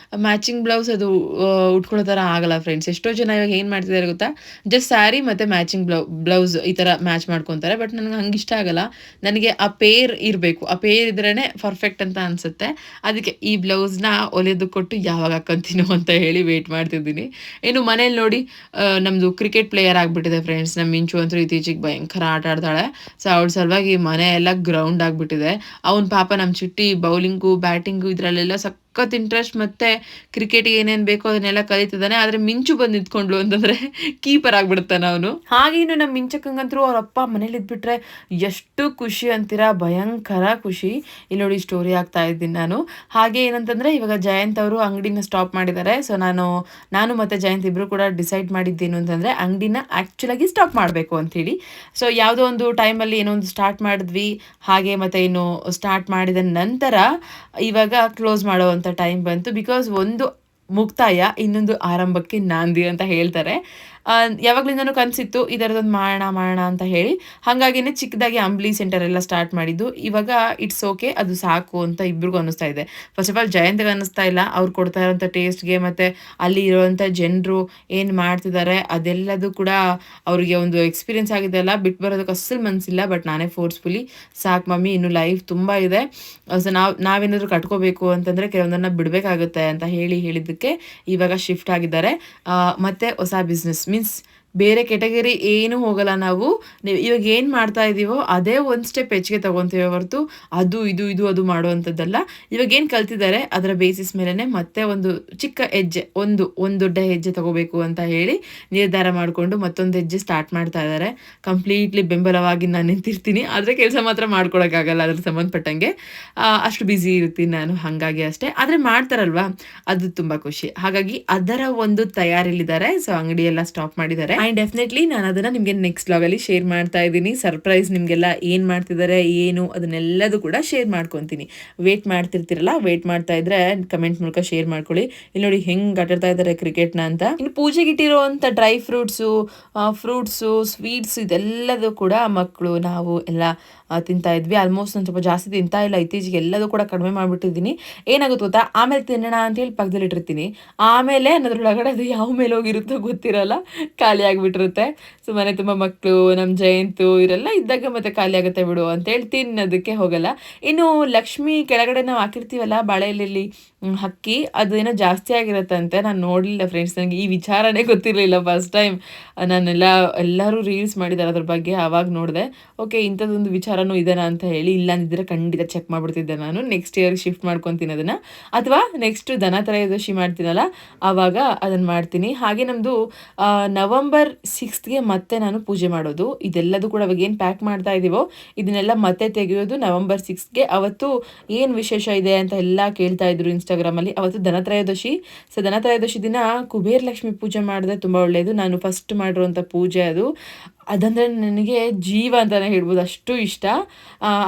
ಮ್ಯಾಚಿಂಗ್ ಬ್ಲೌಸ್ ಅದು ಉಟ್ಕೊಳ್ಳೋ ಥರ ಆಗಲ್ಲ ಫ್ರೆಂಡ್ಸ್. ಎಷ್ಟೋ ಜನ ಇವಾಗ ಏನು ಮಾಡ್ತಿದ್ದಾರೆ ಗೊತ್ತಾ, ಜಸ್ಟ್ ಸ್ಯಾರಿ ಮತ್ತು ಮ್ಯಾಚಿಂಗ್ ಬ್ಲೌಸ್ ಈ ಥರ ಮ್ಯಾಚ್ ಮಾಡ್ಕೊತಾರೆ. ಬಟ್ ನನಗೆ ಹಂಗೆ ಇಷ್ಟ ಆಗಲ್ಲ. ನನಗೆ ಆ ಪೇರ್ ಇರಬೇಕು, ಆ ಪೇರ್ ಇದ್ರೇ ಪರ್ಫೆಕ್ಟ್ ಅಂತ ಅನಿಸುತ್ತೆ. ಅದಕ್ಕೆ ಈ ಬ್ಲೌಸ್ನ ಹೊಲಿಯೋದು ಕೊಟ್ಟು ಯಾವಾಗ ಹಾಕೊಂತೀನೋ ಅಂತ ಹೇಳಿ ವೆಯ್ಟ್ ಮಾಡ್ತಿದ್ದೀನಿ. ಇನ್ನು ಮನೇಲಿ ನೋಡಿ, ನಮ್ಮದು ಕ್ರಿಕೆಟ್ ಪ್ಲೇಯರ್ ಆಗಿಬಿಟ್ಟಿದೆ ಫ್ರೆಂಡ್ಸ್. ನಮ್ಮ ಮಿಂಚು ಅಂತೂ ಇತ್ತೀಚೆಗೆ ಭಯಂಕರ ಆಟ ಆಡ್ತಾಳೆ. ಸೊ ಅವಳ ಸಲುವಾಗಿ ಮನೆ ಎಲ್ಲ ಗ್ರೌಂಡ್ ಆಗಿಬಿಟ್ಟಿದೆ. ಅವನ ಪಾಪ ನಮ್ಮ ಚಿಟ್ಟಿ ಬೌಲಿಂಗು ಬ್ಯಾಟಿಂಗು ಇದರಲ್ಲೆಲ್ಲ ಸಖತ್ ಇಂಟ್ರೆಸ್ಟ್, ಮತ್ತು ಕ್ರಿಕೆಟ್ಗೆ ಏನೇನು ಬೇಕೋ ಅದನ್ನೆಲ್ಲ ಕಲಿತಿದ್ದಾನೆ. ಆದರೆ ಮಿಂಚು ಬಂದು ನಿಂತ್ಕೊಂಡ್ಲು ಅಂತಂದರೆ ಕೀಪರ್ ಆಗಿಬಿಡ್ತಾನೆ ಅವನು. ಹಾಗೆ ಇನ್ನು ನಮ್ಮ ಮಿಂಚಕ್ಕಂಗಂತರೂ ಅವ್ರ ಅಪ್ಪ ಮನೇಲಿ ಇದ್ಬಿಟ್ರೆ ಎಷ್ಟು ಖುಷಿ ಅಂತೀರಾ, ಭಯಂಕರ ಖುಷಿ. ಇಲ್ಲಿ ನೋಡಿ ಸ್ಟೋರಿ ಆಗ್ತಾ ಇದ್ದೀನಿ ನಾನು. ಹಾಗೆ ಏನಂತಂದರೆ, ಇವಾಗ ಜಯಂತ್ ಅವರು ಅಂಗಡಿನ ಸ್ಟಾಪ್ ಮಾಡಿದ್ದಾರೆ. ಸೊ ನಾನು ಮತ್ತು ಜಯಂತ್ ಇಬ್ಬರು ಕೂಡ ಡಿಸೈಡ್ ಮಾಡಿದ್ದೇನು ಅಂತಂದರೆ, ಅಂಗಡಿನ ಆ್ಯಕ್ಚುಲಾಗಿ ಸ್ಟಾಪ್ ಮಾಡಬೇಕು ಅಂಥೇಳಿ. ಸೊ ಯಾವುದೋ ಒಂದು ಟೈಮಲ್ಲಿ ಏನೋ ಒಂದು ಸ್ಟಾರ್ಟ್ ಮಾಡಿದ್ವಿ, ಹಾಗೆ ಮತ್ತು ಇನ್ನು ಸ್ಟಾರ್ಟ್ ಮಾಡಿದ ನಂತರ ಇವಾಗ ಕ್ಲೋಸ್ ಮಾಡೋವಂಥ ಟೈಮ್ ಬಂತು. ಬಿಕಾಸ್ ಒಂದು ಮುಕ್ತಾಯ ಇನ್ನೊಂದು ಆರಂಭಕ್ಕೆ ನಾಂದಿ ಅಂತ ಹೇಳ್ತಾರೆ. ಯಾವಾಗ್ಲಿಂದನೂ ಕನಸಿತ್ತು ಈ ಥರದೊಂದು ಮಾಡೋಣ ಅಂತ ಹೇಳಿ. ಹಾಗಾಗಿನೇ ಚಿಕ್ಕದಾಗಿ ಅಂಬ್ಲಿ ಸೆಂಟರ್ ಎಲ್ಲ ಸ್ಟಾರ್ಟ್ ಮಾಡಿದ್ದು. ಇವಾಗ ಇಟ್ಸ್ ಓಕೆ, ಅದು ಸಾಕು ಅಂತ ಇಬ್ರಿಗೂ ಅನ್ನಿಸ್ತಾ ಇದೆ. ಫಸ್ಟ್ ಆಫ್ ಆಲ್ ಜಯಂತ್‌ಗೆ ಅನ್ನಿಸ್ತಾ ಇಲ್ಲ. ಅವ್ರು ಕೊಡ್ತಾ ಇರೋಂಥ ಟೇಸ್ಟ್‌ಗೆ ಮತ್ತೆ ಅಲ್ಲಿ ಇರುವಂಥ ಜನರು ಏನು ಮಾಡ್ತಿದ್ದಾರೆ ಅದೆಲ್ಲದು ಕೂಡ ಅವ್ರಿಗೆ ಒಂದು ಎಕ್ಸ್‌ಪೀರಿಯನ್ಸ್ ಆಗಿದೆಯಲ್ಲ, ಬಿಟ್ಟು ಬರೋದಕ್ಕೆ ಅಸ್ಸಲು ಮನಸ್ಸಿಲ್ಲ. ಬಟ್ ನಾನೇ ಫೋರ್ಸ್‌ಫುಲಿ ಸಾಕು ಮಮ್ಮಿ ಇನ್ನು ಲೈಫ್ ತುಂಬ ಇದೆ. ಸೊ ನಾವೇನಾದರೂ ಕಟ್ಕೋಬೇಕು ಅಂತಂದರೆ ಕೆಲವೊಂದನ್ನು ಬಿಡಬೇಕಾಗುತ್ತೆ ಅಂತ ಹೇಳಿದ್ದಕ್ಕೆ ಇವಾಗ ಶಿಫ್ಟ್ ಆಗಿದ್ದಾರೆ. ಮತ್ತೆ ಹೊಸ ಬಿಸ್ನೆಸ್ ಮೀನ್ಸ್ ಬೇರೆ ಕೆಟಗರಿ ಏನೂ ಹೋಗಲ್ಲ ನಾವು. ಇವಾಗ ಏನು ಮಾಡ್ತಾ ಇದ್ದೀವೋ ಅದೇ ಒಂದು ಸ್ಟೆಪ್ ಹೆಚ್ಚಿಗೆ ತಗೊತೀವಿ ಹೊರತು ಅದು ಅದು ಮಾಡುವಂಥದ್ದಲ್ಲ. ಇವಾಗ ಏನು ಕಲ್ತಿದ್ದಾರೆ ಅದರ ಬೇಸಿಸ್ ಮೇಲೆನೆ ಮತ್ತೆ ಒಂದು ಚಿಕ್ಕ ಹೆಜ್ಜೆ, ಒಂದು ದೊಡ್ಡ ಹೆಜ್ಜೆ ತಗೋಬೇಕು ಅಂತ ಹೇಳಿ ನಿರ್ಧಾರ ಮಾಡಿಕೊಂಡು ಮತ್ತೊಂದು ಹೆಜ್ಜೆ ಸ್ಟಾರ್ಟ್ ಮಾಡ್ತಾ ಇದ್ದಾರೆ. ಕಂಪ್ಲೀಟ್ಲಿ ಬೆಂಬಲವಾಗಿ ನಾನು ನಿಂತಿರ್ತೀನಿ, ಆದರೆ ಕೆಲಸ ಮಾತ್ರ ಮಾಡ್ಕೊಳಕ್ಕಾಗಲ್ಲ ಅದ್ರ ಸಂಬಂಧಪಟ್ಟಂಗೆ. ಅಷ್ಟು ಬ್ಯುಸಿ ಇರ್ತೀನಿ ನಾನು, ಹಾಗಾಗಿ ಅಷ್ಟೇ. ಆದರೆ ಮಾಡ್ತಾರಲ್ವಾ ಅದು ತುಂಬ ಖುಷಿ. ಹಾಗಾಗಿ ಅದರ ಒಂದು ತಯಾರಿಲಿದ್ದಾರೆ. ಸೊ ಅಂಗಡಿ ಎಲ್ಲ ಸ್ಟಾಪ್ ಮಾಡಿದ್ದಾರೆ. ಆ್ಯಂಡ್ ಡೆಫಿನೆಟ್ಲಿ ನಾನು ಅದನ್ನು ನಿಮಗೆ ನೆಕ್ಸ್ಟ್ ವ್ಲಾಗಲ್ಲಿ ಶೇರ್ ಮಾಡ್ತಾ ಇದ್ದೀನಿ. ಸರ್ಪ್ರೈಸ್ ನಿಮಗೆಲ್ಲ ಏನು ಮಾಡ್ತಿದ್ದಾರೆ ಏನು ಅದನ್ನೆಲ್ಲದು ಕೂಡ ಶೇರ್ ಮಾಡ್ಕೊತೀನಿ. ವೇಟ್ ಮಾಡ್ತಿರ್ತೀರಲ್ಲ, ವೇಟ್ ಮಾಡ್ತಾ ಇದ್ರೆ ಕಮೆಂಟ್ ಮೂಲಕ ಶೇರ್ ಮಾಡ್ಕೊಳ್ಳಿ. ಇಲ್ಲಿ ನೋಡಿ ಹೆಂಗೆ ಆಟಾಡ್ತಾ ಇದ್ದಾರೆ ಕ್ರಿಕೆಟ್ನ ಅಂತ. ಇನ್ನು ಪೂಜೆಗೆ ಇಟ್ಟಿರುವಂಥ ಡ್ರೈ ಫ್ರೂಟ್ಸು ಸ್ವೀಟ್ಸ್ ಇದೆಲ್ಲದು ಕೂಡ ಮಕ್ಕಳು ನಾವು ಎಲ್ಲ ತಿಂತಾ ಇದ್ವಿ. ಆಲ್ಮೋಸ್ಟ್ ನಾನು ಸ್ವಲ್ಪ ಜಾಸ್ತಿ ತಿಂತಾ ಇಲ್ಲ ಇತ್ತೀಚೆಗೆ, ಎಲ್ಲದೂ ಕೂಡ ಕಡಿಮೆ ಮಾಡಿಬಿಟ್ಟಿದ್ದೀನಿ. ಏನಾಗುತ್ತೆ ಗೊತ್ತಾ, ಆಮೇಲೆ ತಿನ್ನೋಣ ಅಂತೇಳಿ ಪಕ್ಕದಲ್ಲಿ ಇಟ್ಟಿರ್ತೀನಿ. ಆಮೇಲೆ ಅನ್ನೋದ್ರೊಳಗಡೆ ಅದು ಯಾವ ಮೇಲೆ ಹೋಗಿರುತ್ತೋ ಗೊತ್ತಿರಲ್ಲ, ಖಾಲಿ ಆಗಿಬಿಟ್ಟಿರುತ್ತೆ. ಸೊ ಮನೆ ತುಂಬ ಮಕ್ಕಳು, ನಮ್ಮ ಜಯಂತು ಇವರೆಲ್ಲ ಇದ್ದಾಗ ಮತ್ತೆ ಖಾಲಿ ಆಗುತ್ತೆ ಬಿಡು ಅಂತೇಳಿ ತಿನ್ನೋದಕ್ಕೆ ಹೋಗಲ್ಲ. ಇನ್ನು ಲಕ್ಷ್ಮಿ ಕೆಳಗಡೆ ನಾವು ಹಾಕಿರ್ತೀವಲ್ಲ ಬಾಳೆಲೆಯಲ್ಲಿ ಹಕ್ಕಿ, ಅದೇನೋ ಜಾಸ್ತಿ ಆಗಿರತ್ತಂತೆ. ನಾನು ನೋಡಲಿಲ್ಲ ಫ್ರೆಂಡ್ಸ್, ನನಗೆ ಈ ವಿಚಾರನೇ ಗೊತ್ತಿರಲಿಲ್ಲ. ಫಸ್ಟ್ ಟೈಮ್ ಎಲ್ಲರೂ ರೀಲ್ಸ್ ಮಾಡಿದ್ದಾರೆ ಅದ್ರ ಬಗ್ಗೆ, ಆವಾಗ ನೋಡಿದೆ. ಓಕೆ ಇಂಥದ್ದೊಂದು ವಿಚಾರನೂ ಇದೆನಾ ಅಂತ ಹೇಳಿ. ಇಲ್ಲ ಅಂದಿದ್ರೆ ಖಂಡಿತ ಚೆಕ್ ಮಾಡಿಬಿಡ್ತಿದ್ದೆ ನಾನು. ನೆಕ್ಸ್ಟ್ ಇಯರ್ ಶಿಫ್ಟ್ ಮಾಡ್ಕೊತೀನಿ ಅದನ್ನು, ಅಥವಾ ನೆಕ್ಸ್ಟ್ ದನ ತ್ರಯೋದಶಿ ಮಾಡ್ತೀನಲ್ಲ ಆವಾಗ ಅದನ್ನು ಮಾಡ್ತೀನಿ. ಹಾಗೆ ನಮ್ಮದು ನವಂಬರ್ 6ಗೆ ಮತ್ತೆ ನಾನು ಪೂಜೆ ಮಾಡೋದು. ಇದೆಲ್ಲದು ಕೂಡ ಇವಾಗ ಏನು ಪ್ಯಾಕ್ ಮಾಡ್ತಾ ಇದ್ದೀವೋ ಇದನ್ನೆಲ್ಲ ಮತ್ತೆ ತೆಗೆಯೋದು ನವಂಬರ್ 6ಗೆ. ಅವತ್ತು ಏನು ವಿಶೇಷ ಇದೆ ಅಂತ ಎಲ್ಲ ಕೇಳ್ತಾ ಇದ್ರು ಇನ್ಸ್ಟಾಗ್ರಾಮಲ್ಲಿ. ಅವತ್ತು ಧನತ್ರಯೋದಶಿ. ಸೊ ಧನತ್ರಯೋದಶಿ ದಿನ ಕುಬೇರ ಲಕ್ಷ್ಮಿ ಪೂಜೆ ಮಾಡಿದ್ರೆ ತುಂಬ ಒಳ್ಳೆಯದು. ನಾನು ಫಸ್ಟ್ ಮಾಡಿರುವಂಥ ಪೂಜೆ ಅದಂದರೆ ನನಗೆ ಜೀವ ಅಂತಲೇ ಹೇಳ್ಬೋದು, ಅಷ್ಟು ಇಷ್ಟ.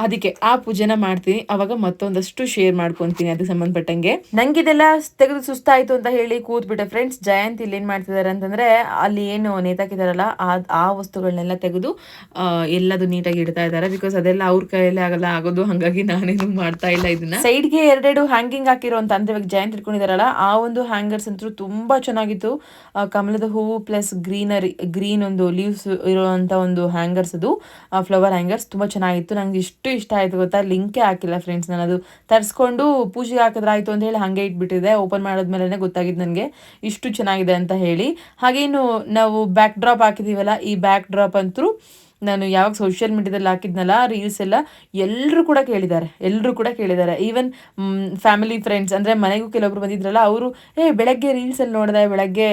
ಅದಕ್ಕೆ ಆ ಪೂಜೆನ ಮಾಡ್ತೀನಿ. ಆವಾಗ ಮತ್ತೊಂದಷ್ಟು ಶೇರ್ ಮಾಡ್ಕೊತೀನಿ ಅದಕ್ಕೆ ಸಂಬಂಧಪಟ್ಟಂಗೆ. ನಂಗೆ ಇದೆಲ್ಲ ತೆಗೆದು ಸುಸ್ತಾಯಿತು ಅಂತ ಹೇಳಿ ಕೂತ್ಬಿಟ್ಟೆ ಫ್ರೆಂಡ್ಸ್. ಜಯಂತ್ ಇಲ್ಲಿ ಏನು ಮಾಡ್ತಿದ್ದಾರೆ ಅಂತಂದರೆ, ಅಲ್ಲಿ ಏನು ನೇತಾಕಿದಾರಲ್ಲ ಆ ವಸ್ತುಗಳನ್ನೆಲ್ಲ ತೆಗೆದು ಎಲ್ಲದು ನೀಟಾಗಿ ಇಡ್ತಾ ಇದ್ದಾರೆ. ಬಿಕಾಸ್ ಅದೆಲ್ಲ ಅವ್ರ ಕೈಯಲ್ಲೇ ಆಗೋದು, ಹಾಗಾಗಿ ನಾನೇನು ಮಾಡ್ತಾ ಇಲ್ಲ ಇದನ್ನ. ಸೈಡ್ಗೆ ಎರಡೆರಡು ಹ್ಯಾಂಗಿಂಗ್ ಹಾಕಿರುವಂತ, ಅಂದ್ರೆ ಇವಾಗ ಜಯಂತ್ ಇಟ್ಕೊಂಡಿದಾರಲ್ಲ ಆ ಒಂದು ಹ್ಯಾಂಗರ್ಸ್ ಅಂತೂ ತುಂಬಾ ಚೆನ್ನಾಗಿತ್ತು. ಕಮಲದ ಹೂವು ಪ್ಲಸ್ ಗ್ರೀನ್ ಒಂದು ಲೀವ್ಸ್ ಇರುವಂತ ಒಂದು ಹ್ಯಾಂಗರ್ಸ್, ಅದು ಫ್ಲವರ್ ಹ್ಯಾಂಗರ್ಸ್ ತುಂಬಾ ಚೆನ್ನಾಗಿತ್ತು. ನಂಗೆ ಇಷ್ಟ ಆಯ್ತು ಗೊತ್ತಾ. ಲಿಂಕೇ ಹಾಕಿಲ್ಲ ಫ್ರೆಂಡ್ಸ್, ನಾನು ಅದು ತರಿಸ್ಕೊಂಡು ಪೂಜೆಗೆ ಹಾಕಿದ್ರೆ ಆಯ್ತು ಅಂತ ಹೇಳಿ ಹಾಗೆ ಇಟ್ಬಿಟ್ಟಿದೆ. ಓಪನ್ ಮಾಡೋದ್ಮೇಲೆ ಗೊತ್ತಾಗಿದ್ದು ನನಗೆ ಇಷ್ಟು ಚೆನ್ನಾಗಿದೆ ಅಂತ ಹೇಳಿ. ಹಾಗೇನು ನಾವು ಬ್ಯಾಕ್ ಡ್ರಾಪ್ ಹಾಕಿದೀವಲ್ಲ, ಈ ಬ್ಯಾಕ್ ಡ್ರಾಪ್ ಅಂತೂ ನಾನು ಯಾವಾಗ ಸೋಷಿಯಲ್ ಮೀಡಿಯಾದಲ್ಲಿ ಹಾಕಿದ್ನಲ್ಲ ರೀಲ್ಸ್ ಎಲ್ಲ, ಎಲ್ಲರೂ ಕೂಡ ಕೇಳಿದ್ದಾರೆ. ಈವನ್ ಫ್ಯಾಮಿಲಿ ಫ್ರೆಂಡ್ಸ್, ಅಂದರೆ ಮನೆಗೂ ಕೆಲವೊಬ್ರು ಬಂದಿದ್ರಲ್ಲ, ಅವರು ಬೆಳಗ್ಗೆ ರೀಲ್ಸಲ್ಲಿ ನೋಡಿದೆ, ಬೆಳಗ್ಗೆ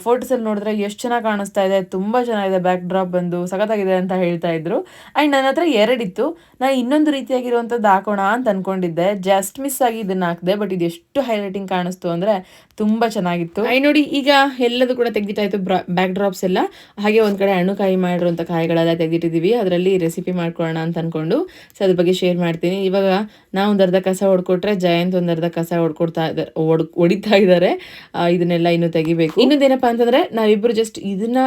ಫೋಟೋಸಲ್ಲಿ ನೋಡಿದ್ರೆ ಎಷ್ಟು ಚೆನ್ನಾಗಿ ಕಾಣಿಸ್ತಾ ಇದೆ, ತುಂಬ ಚೆನ್ನಾಗಿದೆ ಬ್ಯಾಕ್ ಡ್ರಾಪ್ ಬಂದು ಸಖತ್ತಾಗಿದೆ ಅಂತ ಹೇಳ್ತಾ ಇದ್ರು. ಆ್ಯಂಡ್ ನನ್ನ ಹತ್ರ ಎರಡಿತ್ತು. ನಾನು ಇನ್ನೊಂದು ರೀತಿಯಾಗಿರುವಂಥದ್ದು ಹಾಕೋಣ ಅಂತ ಅಂದ್ಕೊಂಡಿದ್ದೆ. ಜಸ್ಟ್ ಮಿಸ್ ಆಗಿ ಇದನ್ನು ಹಾಕಿದೆ. ಬಟ್ ಇದು ಎಷ್ಟು ಹೈಲೈಟಿಂಗ್ ಕಾಣಿಸ್ತು ಅಂದರೆ ತುಂಬ ಚೆನ್ನಾಗಿತ್ತು. ನೋಡಿ ಈಗ ಎಲ್ಲದೂ ಕೂಡ ತೆಗೆದಿಟ್ಟಾಯಿತು, ಬ್ಯಾಕ್ ಡ್ರಾಪ್ಸ್ ಎಲ್ಲ. ಹಾಗೆ ಒಂದು ಕಡೆ ಹಣ್ಣುಕಾಯಿ ಮಾಡಿರುವಂಥ ಕಾಯಿಗಳೆಲ್ಲ ತೆಗೆದಿಟ್ಟಿದ್ದೀವಿ. ಅದರಲ್ಲಿ ರೆಸಿಪಿ ಮಾಡ್ಕೊಳ್ಳೋಣ ಅಂತ ಅಂದ್ಕೊಂಡು ಸೊ ಅದ್ರ ಬಗ್ಗೆ ಶೇರ್ ಮಾಡ್ತೀನಿ. ಇವಾಗ ನಾವು ಒಂದು ಅರ್ಧ ಕಸ ಹೊಡ್ಕೊಟ್ರೆ ಜಯಂತ್ ಒಂದು ಅರ್ಧ ಕಸ ಹೊಡಿತಾ ಇದ್ದಾರೆ. ಇದನ್ನೆಲ್ಲ ಇನ್ನು ತೆಗಿಬೇಕು. ಇನ್ನೊಂದೇನಪ್ಪ ಅಂತಂದರೆ, ನಾವಿಬ್ಬರು ಜಸ್ಟ್ ಇದನ್ನ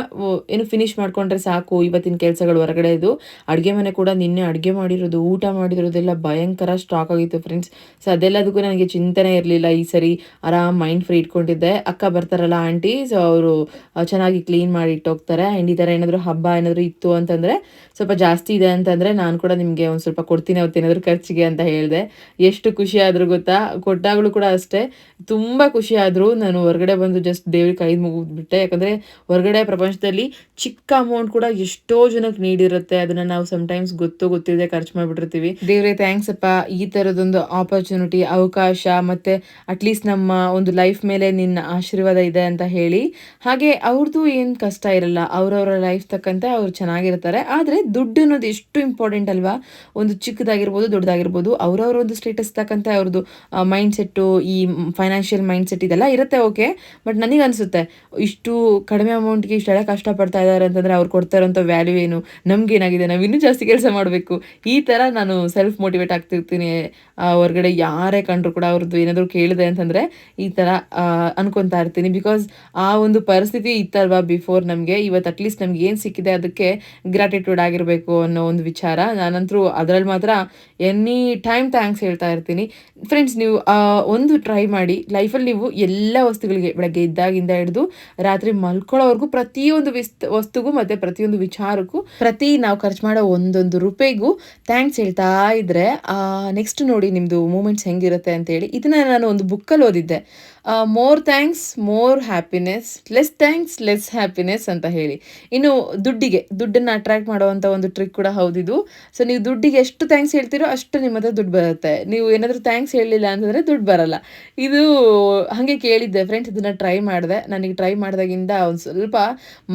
ಏನು ಫಿನಿಶ್ ಮಾಡ್ಕೊಂಡ್ರೆ ಸಾಕು ಇವತ್ತಿನ ಕೆಲಸಗಳು. ಹೊರಗಡೆದು ಅಡುಗೆ ಮನೆ ಕೂಡ ನಿನ್ನೆ ಅಡುಗೆ ಮಾಡಿರೋದು, ಊಟ ಮಾಡಿರೋದೆಲ್ಲ ಭಯಂಕರ ಸ್ಟಾಕ್ ಆಗಿತ್ತು ಫ್ರೆಂಡ್ಸ್. ಸೊ ಅದೆಲ್ಲದಕ್ಕೂ ನನಗೆ ಚಿಂತನೆ ಇರಲಿಲ್ಲ. ಈ ಸರಿ ಆರಾಮ್ ಮೈಂಡ್ ಫ್ರೀ ಇಟ್ಕೊಂಡಿದ್ದೆ. ಅಕ್ಕ ಬರ್ತಾರಲ್ಲ ಆಂಟಿ, ಸೊ ಅವರು ಚೆನ್ನಾಗಿ ಕ್ಲೀನ್ ಮಾಡಿ ಇಟ್ಟೋಗ್ತಾರೆ. ಆ್ಯಂಡ್ ಈ ಥರ ಏನಾದರೂ ಹಬ್ಬ ಏನಾದರೂ ಇತ್ತು ಅಂತಂದರೆ, ಸ್ವಲ್ಪ ಜಾಸ್ತಿ ಇದೆ ಅಂತಂದರೆ ನಾನು ಕೂಡ ನಿಮಗೆ ಒಂದು ಸ್ವಲ್ಪ ಕೊಡ್ತೀನಿ ಅವತ್ತೇನಾದರೂ ಖರ್ಚಿಗೆ ಅಂತ ಹೇಳಿದೆ. ಎಷ್ಟು ಖುಷಿ ಆದರೂ ಗೊತ್ತಾ. ಕೊಟ್ಟಾಗಲೂ ಕೂಡ ಅಷ್ಟೇ ತುಂಬ ಖುಷಿ ಆದರೂ. ನಾನು ಹೊರಗಡೆ ಬಂದು ಜಸ್ಟ್ ದೇವ್ರಿಗೆ ಕೈ ಮುಗಿದ್ಬಿಟ್ಟೆ. ಯಾಕಂದರೆ ಹೊರಗಡೆ ಪ್ರಪಂಚದಲ್ಲಿ ಚಿಕ್ಕ ಅಮೌಂಟ್ ಕೂಡ ಎಷ್ಟೋ ಜನಕ್ಕೆ ನೀಡಿರುತ್ತೆ. ಅದನ್ನು ನಾವು ಸಮ್ಟೈಮ್ಸ್ ಗೊತ್ತಿದೆ ಖರ್ಚು ಮಾಡಿಬಿಟ್ಟಿರ್ತೀವಿ. ದೇವ್ರೆ ಥ್ಯಾಂಕ್ಸ್ ಅಪ್ಪ, ಈ ಥರದೊಂದು ಆಪರ್ಚುನಿಟಿ, ಅವಕಾಶ, ಮತ್ತು ಅಟ್ಲೀಸ್ಟ್ ನಮ್ಮ ಒಂದು ಲೈಫ್ ಮೇಲೆ ನಿನ್ನ ಆಶೀರ್ವಾದ ಇದೆ ಅಂತ ಹೇಳಿ. ಹಾಗೆ ಅವ್ರದ್ದು ಏನು ಕಷ್ಟ ಇರಲ್ಲ, ಅವರವರ ಲೈಫ್ ತಕ್ಕಂತೆ ಅವ್ರು ಚೆನ್ನಾಗಿರ್ತಾರೆ. ಮಾಡ್ತಾರೆ. ಆದರೆ ದುಡ್ಡು ಅನ್ನೋದು ಎಷ್ಟು ಇಂಪಾರ್ಟೆಂಟ್ ಅಲ್ವಾ? ಒಂದು ಚಿಕ್ಕದಾಗಿರ್ಬೋದು, ದೊಡ್ಡದಾಗಿರ್ಬೋದು, ಅವ್ರವ್ರ ಒಂದು ಸ್ಟೇಟಸ್ ತಕ್ಕಂತೆ ಅವ್ರದ್ದು ಮೈಂಡ್ ಸೆಟ್ಟು, ಈ ಫೈನಾನ್ಷಿಯಲ್ ಮೈಂಡ್ ಸೆಟ್ ಇದೆಲ್ಲ ಇರುತ್ತೆ ಓಕೆ. ಬಟ್ ನನಗನ್ಸುತ್ತೆ ಇಷ್ಟು ಕಡಿಮೆ ಅಮೌಂಟ್‌ಗೆ ಇಷ್ಟೆಲ್ಲ ಕಷ್ಟಪಡ್ತಾ ಇದ್ದಾರೆ ಅಂತಂದರೆ ಅವ್ರು ಕೊಡ್ತಾ ಇರೋಂಥ ವ್ಯಾಲ್ಯೂ ಏನು? ನಮಗೇನಾಗಿದೆ? ನಾವು ಇನ್ನೂ ಜಾಸ್ತಿ ಕೆಲಸ ಮಾಡಬೇಕು. ಈ ಥರ ನಾನು ಸೆಲ್ಫ್ ಮೋಟಿವೇಟ್ ಆಗ್ತಿರ್ತೀನಿ. ಹೊರಗಡೆ ಯಾರೇ ಕಂಡ್ರು ಕೂಡ ಅವ್ರದ್ದು ಏನಾದರೂ ಕೇಳಿದೆ ಅಂತಂದರೆ ಈ ಥರ ಅನ್ಕೊತಾ ಇರ್ತೀನಿ. ಬಿಕಾಸ್ ಆ ಒಂದು ಪರಿಸ್ಥಿತಿ ಇತ್ತಲ್ವಾ ಬಿಫೋರ್ ನಮಗೆ. ಇವತ್ತು ಅಟ್ಲೀಸ್ಟ್ ನಮ್ಗೆ ಏನು ಸಿಕ್ಕಿದೆ ಅದಕ್ಕೆ ಗ್ರಾಟಿಟ್ಯೂಡ್ ಆಗಿರಬೇಕು ಅನ್ನೋ ಒಂದು ವಿಚಾರ. ನಾನಂತರೂ ಅದರಲ್ಲಿ ಮಾತ್ರ ಎನಿ ಟೈಮ್ ಥ್ಯಾಂಕ್ಸ್ ಹೇಳ್ತಾ ಇರ್ತೀನಿ. ಫ್ರೆಂಡ್ಸ್, ನೀವು ಒಂದು ಟ್ರೈ ಮಾಡಿ ಲೈಫಲ್ಲಿ. ನೀವು ಎಲ್ಲ ವಸ್ತುಗಳಿಗೆ ಬೆಳಗ್ಗೆ ಇದ್ದಾಗಿಂದ ಹಿಡಿದು ರಾತ್ರಿ ಮಲ್ಕೊಳ್ಳೋವರೆಗೂ ಪ್ರತಿಯೊಂದು ವಸ್ತುಗೂ ಮತ್ತು ಪ್ರತಿಯೊಂದು ವಿಚಾರಕ್ಕೂ ನಾವು ಖರ್ಚು ಮಾಡೋ ಒಂದೊಂದು ರೂಪಾಯಿಗೂ ಥ್ಯಾಂಕ್ಸ್ ಹೇಳ್ತಾ ಇದ್ರೆ ನೆಕ್ಸ್ಟ್ ನೋಡಿ ನಿಮ್ಮದು ಮೂಮೆಂಟ್ಸ್ ಹೆಂಗಿರುತ್ತೆ ಅಂತೇಳಿ. ಇದನ್ನ ನಾನು ಒಂದು ಬುಕ್ಕಲ್ಲಿ ಓದಿದ್ದೆ. More thanks more happiness, less thanks less happiness ಅಂತ ಹೇಳಿ. ಇನ್ನು ದುಡ್ಡನ್ನು ಅಟ್ರಾಕ್ಟ್ ಮಾಡುವಂಥ ಒಂದು ಟ್ರಿಕ್ ಕೂಡ ಹೌದಿದು. ಸೊ ನೀವು ದುಡ್ಡಿಗೆ ಎಷ್ಟು ಥ್ಯಾಂಕ್ಸ್ ಹೇಳ್ತೀರೋ ಅಷ್ಟು ನಿಮ್ಮ ಹತ್ರ ದುಡ್ಡು ಬರುತ್ತೆ. ನೀವು ಏನಾದರೂ ಥ್ಯಾಂಕ್ಸ್ ಹೇಳಲಿಲ್ಲ ಅಂತಂದರೆ ದುಡ್ಡು ಬರಲ್ಲ. ಇದು ಹಾಗೆ ಕೇಳಿದ್ದೆ ಫ್ರೆಂಡ್ಸ್, ಇದನ್ನು ಟ್ರೈ ಮಾಡಿದೆ. ನನಗೆ ಟ್ರೈ ಮಾಡಿದಾಗಿಂದ ಒಂದು ಸ್ವಲ್ಪ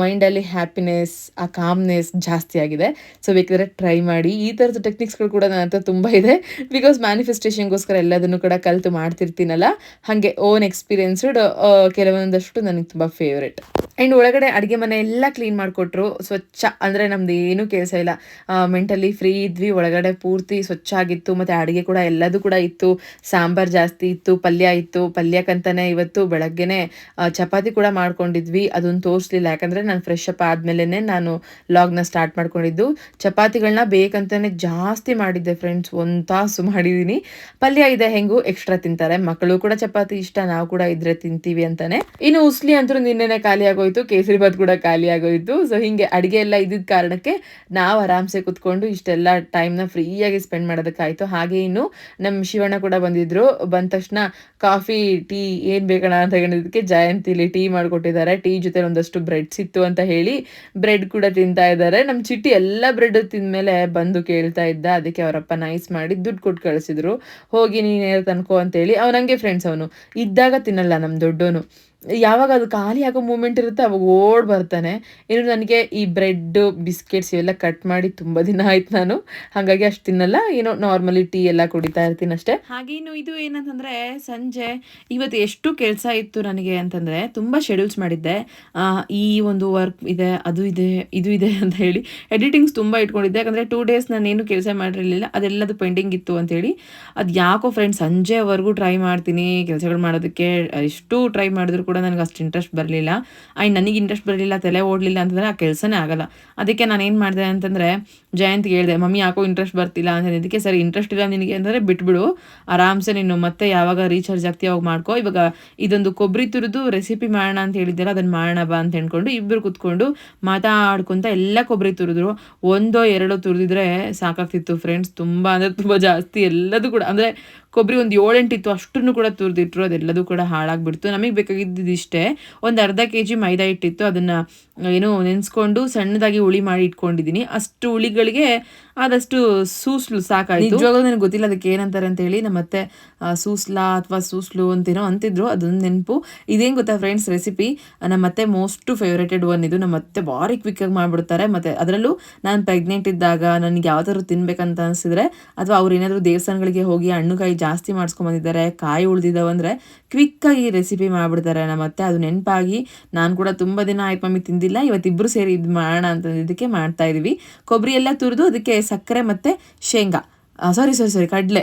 ಮೈಂಡಲ್ಲಿ ಹ್ಯಾಪಿನೆಸ್, ಆ ಕಾಮ್ನೆಸ್ ಜಾಸ್ತಿ ಆಗಿದೆ. ಸೊ ಬೇಕಾದರೆ ಟ್ರೈ ಮಾಡಿ. ಈ ಥರದ ಟೆಕ್ನಿಕ್ಸ್ಗಳು ಕೂಡ ನನ್ನ ಹತ್ರ ತುಂಬ ಇದೆ. ಬಿಕಾಸ್ ಮ್ಯಾನಿಫೆಸ್ಟೇಷನ್ಗೋಸ್ಕರ ಎಲ್ಲದನ್ನು ಕೂಡ ಕಲಿತು ಮಾಡ್ತಿರ್ತೀನಲ್ಲ, ಹಾಗೆ ಓನ್ ಎಕ್ಸ್ಪೀರಿಯನ್ಸ್ಡ್ ಕೆಲವೊಂದಷ್ಟು ನನಗೆ ತುಂಬ ಫೇವ್ರೆಟ್. ಆ್ಯಂಡ್ ಒಳಗಡೆ ಅಡುಗೆ ಮನೆ ಎಲ್ಲ ಕ್ಲೀನ್ ಮಾಡಿಕೊಟ್ರು. ಸ್ವಚ್ಛ ಅಂದರೆ ನಮ್ದು ಏನೂ ಕೆಲಸ ಇಲ್ಲ, ಮೆಂಟಲಿ ಫ್ರೀ ಇದ್ವಿ. ಒಳಗಡೆ ಪೂರ್ತಿ ಸ್ವಚ್ಛ ಆಗಿತ್ತು. ಮತ್ತು ಅಡುಗೆ ಕೂಡ ಎಲ್ಲದೂ ಕೂಡ ಇತ್ತು. ಸಾಂಬಾರು ಜಾಸ್ತಿ ಇತ್ತು, ಪಲ್ಯ ಇತ್ತು. ಪಲ್ಯಕ್ಕಂತಲೇ ಇವತ್ತು ಬೆಳಗ್ಗೆನೇ ಚಪಾತಿ ಕೂಡ ಮಾಡ್ಕೊಂಡಿದ್ವಿ. ಅದನ್ನು ತೋರಿಸ್ಲಿಲ್ಲ, ಯಾಕಂದರೆ ನಾನು ಫ್ರೆಶ್ ಅಪ್ ಆದಮೇಲೆ ನಾನು ಲಾಗ್ನ ಸ್ಟಾರ್ಟ್ ಮಾಡ್ಕೊಂಡಿದ್ದು. ಚಪಾತಿಗಳನ್ನ ಬೇಕಂತಲೇ ಜಾಸ್ತಿ ಮಾಡಿದ್ದೆ ಫ್ರೆಂಡ್ಸ್, 1 ತಾಸು ಮಾಡಿದ್ದೀನಿ. ಪಲ್ಯ ಇದೆ ಹೆಂಗೂ ಎಕ್ಸ್ಟ್ರಾ ತಿಂತಾರೆ ಮಕ್ಕಳು ಕೂಡ. ಚಪಾತಿ ಇಷ್ಟ, ನಾವು ಕೂಡ ಇದ್ರೆ ತಿಂತೀವಿ ಅಂತಾನೆ. ಇನ್ನು ಉಸ್ಲಿ ಅಂತೂ ನಿನ್ನೆನೆ ಖಾಲಿ ಆಗೋಯ್ತು, ಕೇಸರಿಬಾತ್ ಕೂಡ ಖಾಲಿ ಆಗೋಯ್ತು. ಸೊ ಹೀಗೆ ಅಡುಗೆ ಎಲ್ಲ ಇದ್ದಿದ್ದ ಕಾರಣಕ್ಕೆ ನಾವು ಆರಾಮ್ಸೆ ಕುತ್ಕೊಂಡು ಇಷ್ಟೆಲ್ಲ ಟೈಮ್ನ ಫ್ರೀಯಾಗಿ ಸ್ಪೆಂಡ್ ಮಾಡೋದಕ್ಕಾಯಿತು. ಹಾಗೆ ಇನ್ನು ನಮ್ಮ ಶಿವಣ್ಣ ಕೂಡ ಬಂದಿದ್ರು. ಬಂದ ತಕ್ಷಣ ಕಾಫಿ, ಟೀ ಏನು ಬೇಕಣ ಅಂತ ಹೇಳಿದ್ದಕ್ಕೆ ಜಯಂತಿಲಿ ಟೀ ಮಾಡಿಕೊಟ್ಟಿದ್ದಾರೆ. ಟೀ ಜೊತೆ ಒಂದಷ್ಟು ಬ್ರೆಡ್ಸ್ ಇತ್ತು ಅಂತ ಹೇಳಿ ಬ್ರೆಡ್ ಕೂಡ ತಿಂತಾ ಇದ್ದಾರೆ. ನಮ್ಮ ಚಿಟ್ಟಿ ಎಲ್ಲ ಬ್ರೆಡ್ ತಿಂದಮೇಲೆ ಬಂದು ಕೇಳ್ತಾ ಇದ್ದ. ಅದಕ್ಕೆ ಅವರಪ್ಪ ನೈಸ್ ಮಾಡಿ ದುಡ್ಡು ಕೊಟ್ಟು ಕಳಿಸಿದ್ರು. ಹೋಗಿ ನೀನೇನು ತನ್ಕೋ ಅಂತೇಳಿ. ಅವನಂಗೆ ಫ್ರೆಂಡ್ಸ್, ಅವನು ಇದ್ದಾಗ ತಿನ್ನಲ್ಲ ನಮ್ಮ ದೊಡ್ಡವನು. ಯಾವಾಗ ಅದು ಖಾಲಿ ಆಗೋ ಮೂಮೆಂಟ್ ಇರುತ್ತೆ ಅವಾಗ ಓಡ್ ಬರ್ತಾನೆ. ಇನ್ನು ನನಗೆ ಈ ಬ್ರೆಡ್, ಬಿಸ್ಕೆಟ್ಸ್ ಇವೆಲ್ಲ ಕಟ್ ಮಾಡಿ ತುಂಬ ದಿನ ಆಯ್ತು ನಾನು, ಹಾಗಾಗಿ ಅಷ್ಟು ತಿನ್ನಲ್ಲ. ಏನೋ ನಾರ್ಮಲಿ ಟೀ ಎಲ್ಲ ಕುಡಿತಾ ಇರ್ತೀನಿ ಅಷ್ಟೇ. ಹಾಗೆ ಇನ್ನು ಇದು ಏನಂತಂದರೆ ಸಂಜೆ ಇವತ್ತು ಎಷ್ಟು ಕೆಲಸ ಇತ್ತು ನನಗೆ ಅಂತಂದರೆ, ತುಂಬ ಶೆಡ್ಯೂಲ್ಸ್ ಮಾಡಿದ್ದೆ. ಈ ಒಂದು ವರ್ಕ್ ಇದೆ, ಅದು ಇದೆ, ಇದು ಇದೆ ಅಂತ ಹೇಳಿ ಎಡಿಟಿಂಗ್ಸ್ ತುಂಬ ಇಟ್ಕೊಂಡಿದ್ದೆ. ಯಾಕಂದರೆ 2 ಡೇಸ್ ನಾನೇನು ಕೆಲಸ ಮಾಡಿರಲಿಲ್ಲ, ಅದೆಲ್ಲದು ಪೆಂಡಿಂಗ್ ಇತ್ತು ಅಂತೇಳಿ. ಅದು ಯಾಕೋ ಫ್ರೆಂಡ್ಸ್ ಸಂಜೆವರೆಗೂ ಟ್ರೈ ಮಾಡ್ತೀನಿ ಕೆಲಸಗಳು ಮಾಡೋದಕ್ಕೆ. ಎಷ್ಟು ಟ್ರೈ ಮಾಡಿದ್ರು ಕೂಡ ನನಗೆ ಅಷ್ಟು ಇಂಟ್ರೆಸ್ಟ್ ಬರಲಿಲ್ಲ. ನನಗೆ ಇಂಟ್ರೆಸ್ಟ್ ಬರಲಿಲ್ಲ, ತಲೆ ಓಡಲಿಲ್ಲ ಅಂತಂದರೆ ಆ ಕೆಲಸನೇ ಆಗಲ್ಲ. ಅದಕ್ಕೆ ನಾನು ಏನು ಮಾಡಿದೆ ಅಂತಂದರೆ ಜಯಂತ್ಗೆ ಹೇಳಿದೆ, ಮಮ್ಮಿ ಯಾಕೋ ಇಂಟ್ರೆಸ್ಟ್ ಬರ್ತಿಲ್ಲ ಅಂತ. ಇದಕ್ಕೆ ಸರಿ ಇಂಟ್ರೆಸ್ಟ್ ಇಲ್ಲ ನಿನಗೆ ಅಂದರೆ ಬಿಟ್ಬಿಡು, ಆರಾಮ್ಸೆ ನೀನು ಮತ್ತೆ ಯಾವಾಗ ರೀಚಾರ್ಜ್ ಆಗ್ತೀವಿ ಅವಾಗ ಮಾಡ್ಕೋ. ಇವಾಗ ಇದೊಂದು ಕೊಬ್ಬರಿ ತುರಿದು ರೆಸಿಪಿ ಮಾಡೋಣ ಅಂತ ಹೇಳಿದ್ದೆಲ್ಲ, ಅದನ್ನು ಮಾಡೋಣ ಬಾ ಅಂತ ಹೇಳ್ಕೊಂಡು ಇಬ್ಬರು ಕುತ್ಕೊಂಡು ಮಾತಾಡ್ಕೊತ ಎಲ್ಲ ಕೊಬ್ಬರಿ ತುರಿದ್ರು. 1 2 ತುರಿದಿದ್ರೆ ಸಾಕಾಗ್ತಿತ್ತು ಫ್ರೆಂಡ್ಸ್. ತುಂಬ ಅಂದರೆ ತುಂಬ ಜಾಸ್ತಿ ಎಲ್ಲದೂ ಕೂಡ. ಅಂದರೆ ಕೊಬ್ಬರಿ ಒಂದು 7 8 ಇತ್ತು, ಅಷ್ಟನ್ನು ಕೂಡ ತುರಿದಿಟ್ರು. ಅದೆಲ್ಲದೂ ಕೂಡ ಹಾಳಾಗಿಬಿಡ್ತು. ನಮಗೆ ಬೇಕಾಗಿದ್ದು ಇಷ್ಟೇ, ಒಂದು ಅರ್ಧ kg ಮೈದಾ ಹಿಟ್ಟಿತ್ತು. ಅದನ್ನು ಏನೋ ನೆನೆಸ್ಕೊಂಡು ಸಣ್ಣದಾಗಿ ಹುಳಿ ಮಾಡಿ ಇಟ್ಕೊಂಡಿದ್ದೀನಿ. ಅಷ್ಟು ಹುಳಿಗಳಿಗೆ ಆದಷ್ಟು ಸೂಸ್ಲು ಸಾಕಾಯಿತು. ನಿಜವಾಗ್ಲೂ ನನಗೆ ಗೊತ್ತಿಲ್ಲ ಅದಕ್ಕೆ ಏನಂತಾರೆ ಅಂತೇಳಿ. ನಮ್ಮ ಮತ್ತೆ ಸೂಸ್ಲಾ ಅಥವಾ ಸೂಸ್ಲು ಅಂತೇನೋ ಅಂತಿದ್ರು, ಅದೊಂದು ನೆನಪು. ಇದೇನು ಗೊತ್ತಾ ಫ್ರೆಂಡ್ಸ್ ರೆಸಿಪಿ, ನಮ್ಮ ಮತ್ತೆ ಮೋಸ್ಟ್ ಫೇವ್ರೇಟೆಡ್ ಒನ್ ಇದು. ನಮ್ಮ ಮತ್ತೆ ಭಾರಿ ಕ್ವಿಕ್ಕಾಗಿ ಮಾಡಿಬಿಡ್ತಾರೆ. ಮತ್ತು ಅದರಲ್ಲೂ ನಾನು ಪ್ರೆಗ್ನೆಂಟ್ ಇದ್ದಾಗ ನನಗೆ ಯಾವ್ದಾದ್ರು ತಿನ್ಬೇಕಂತ ಅನಿಸಿದ್ರೆ, ಅಥವಾ ಅವ್ರು ಏನಾದರೂ ದೇವಸ್ಥಾನಗಳಿಗೆ ಹೋಗಿ ಹಣ್ಣುಕಾಯಿ ಜಾಸ್ತಿ ಮಾಡಿಸ್ಕೊಂಬಂದಿದ್ದಾರೆ, ಕಾಯಿ ಉಳಿದಿದ್ದಾವಂದರೆ ಕ್ವಿಕ್ಕಾಗಿ ರೆಸಿಪಿ ಮಾಡಿಬಿಡ್ತಾರೆ ನಮ್ಮ ಅತ್ತೆ. ಅದು ನೆನಪಾಗಿ ನಾನು ಕೂಡ ತುಂಬ ದಿನ ಆಯ್ತು ಮಮ್ಮಿ ತಿಂದಿಲ್ಲ, ಇವತ್ತಿಬ್ಬರು ಸೇರಿ ಇದು ಮಾಡೋಣ ಅಂತಂದಿದ್ದಕ್ಕೆ ಮಾಡ್ತಾಯಿದ್ವಿ. ಕೊಬ್ಬರಿ ಎಲ್ಲ ತುರಿದು ಅದಕ್ಕೆ ಸಕ್ಕರೆ ಮತ್ತು ಶೇಂಗಾ, ಸಾರಿ